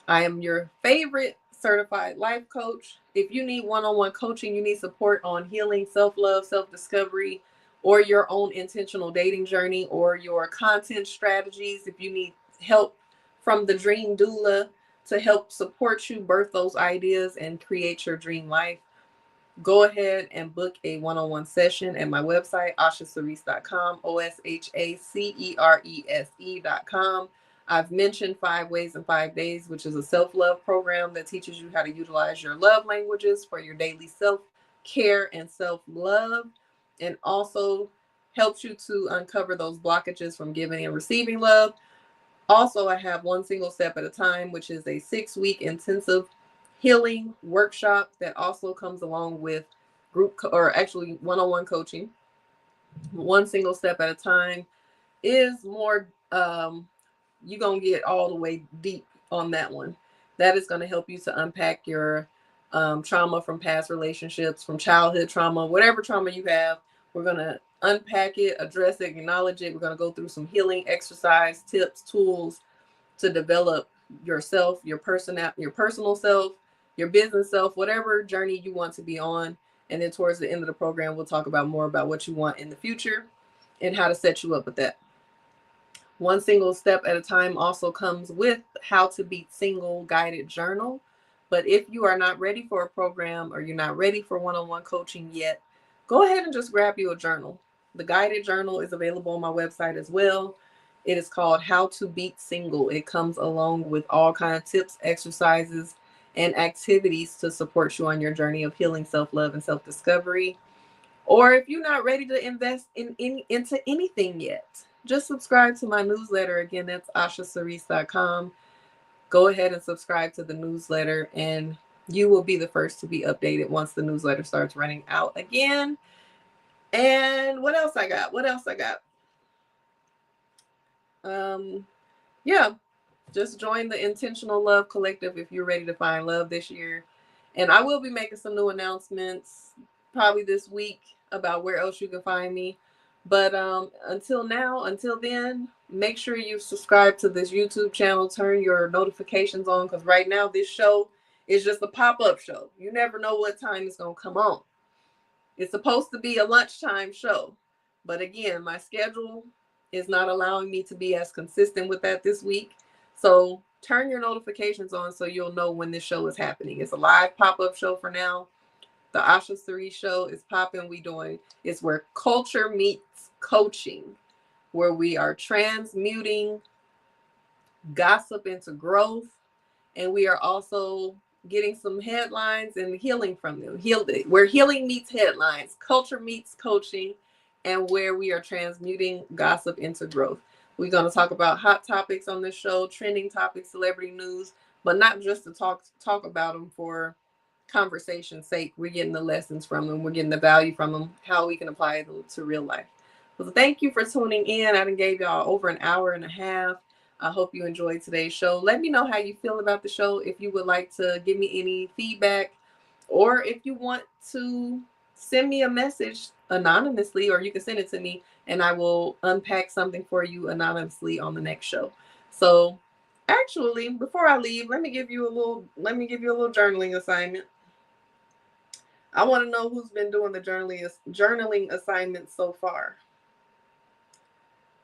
[SPEAKER 1] I am your favorite certified life coach. If you need one-on-one coaching, you need support on healing, self-love, self-discovery, or your own intentional dating journey, or your content strategies, if you need help from the dream doula to help support you birth those ideas and create your dream life, go ahead and book a one-on-one session at my website, oshacerese.com, OSHACERESE.com. I've mentioned 5 Ways in 5 Days, which is a self-love program that teaches you how to utilize your love languages for your daily self-care and self-love, and also helps you to uncover those blockages from giving and receiving love. Also, I have One Single Step at a Time, which is a 6-week intensive healing workshop that also comes along with actually one-on-one coaching. One Single Step at a Time is more, you're going to get all the way deep on that one. That is going to help you to unpack your trauma from past relationships, from childhood trauma, whatever trauma you have. We're going to unpack it, address it, acknowledge it. We're going to go through some healing exercise, tips, tools to develop yourself, your personal self, your business self, whatever journey you want to be on. And then towards the end of the program, we'll talk about more about what you want in the future and how to set you up with that. One Single Step at a Time also comes with How to Beat Single guided journal. But if you are not ready for a program or you're not ready for one-on-one coaching yet, go ahead and just grab you a journal. The guided journal is available on my website as well. It is called How to Beat Single. It comes along with all kinds of tips, exercises, and activities to support you on your journey of healing, self-love, and self-discovery. Or if you're not ready to invest into anything yet, just subscribe to my newsletter. Again, that's oshacerese.com. Go ahead and subscribe to the newsletter, and you will be the first to be updated once the newsletter starts running out again. And what else I got? Yeah, just join the Intentional Love Collective if you're ready to find love this year. And I will be making some new announcements probably this week about where else you can find me. But until then, make sure you subscribe to this YouTube channel. Turn your notifications on, because right now this show is just a pop-up show. You never know what time it's going to come on. It's supposed to be a lunchtime show. But again, my schedule is not allowing me to be as consistent with that this week. So turn your notifications on so you'll know when this show is happening. It's a live pop-up show for now. The Osha Cerese Show is popping. It's where culture meets coaching, where we are transmuting gossip into growth. And we are also getting some headlines and healing from them. Where healing meets headlines, culture meets coaching, and where we are transmuting gossip into growth. We're going to talk about hot topics on this show, trending topics, celebrity news, but not just to talk about them for conversation's sake. We're getting the lessons from them. We're getting the value from them, how we can apply them to real life. So thank you for tuning in. I done gave y'all over an hour and a half. I hope you enjoyed today's show. Let me know how you feel about the show. If you would like to give me any feedback, or if you want to send me a message anonymously, or you can send it to me and I will unpack something for you anonymously on the next show. So actually, before I leave, let me give you a little journaling assignment. I want to know who's been doing the journaling assignment so far.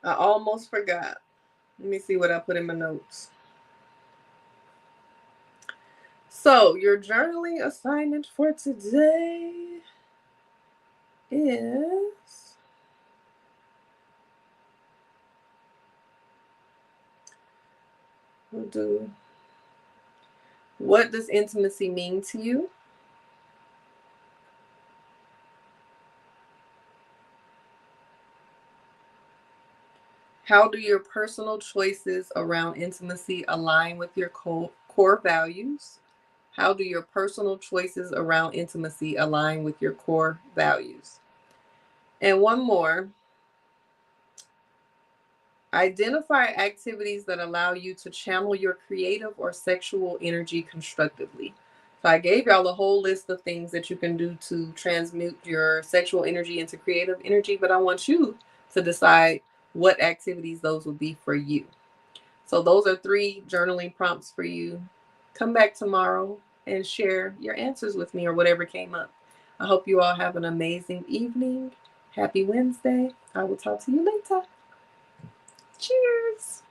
[SPEAKER 1] I almost forgot. Let me see what I put in my notes. So your journaling assignment for today is what does intimacy mean to you? How do your personal choices around intimacy align with your core values? How do your personal choices around intimacy align with your core values? And one more. Identify activities that allow you to channel your creative or sexual energy constructively. So I gave y'all a whole list of things that you can do to transmute your sexual energy into creative energy, but I want you to decide what activities those will be for you. So those are 3 journaling prompts for you. Come back tomorrow and share your answers with me or whatever came up. I hope you all have an amazing evening. Happy Wednesday. I will talk to you later. Cheers.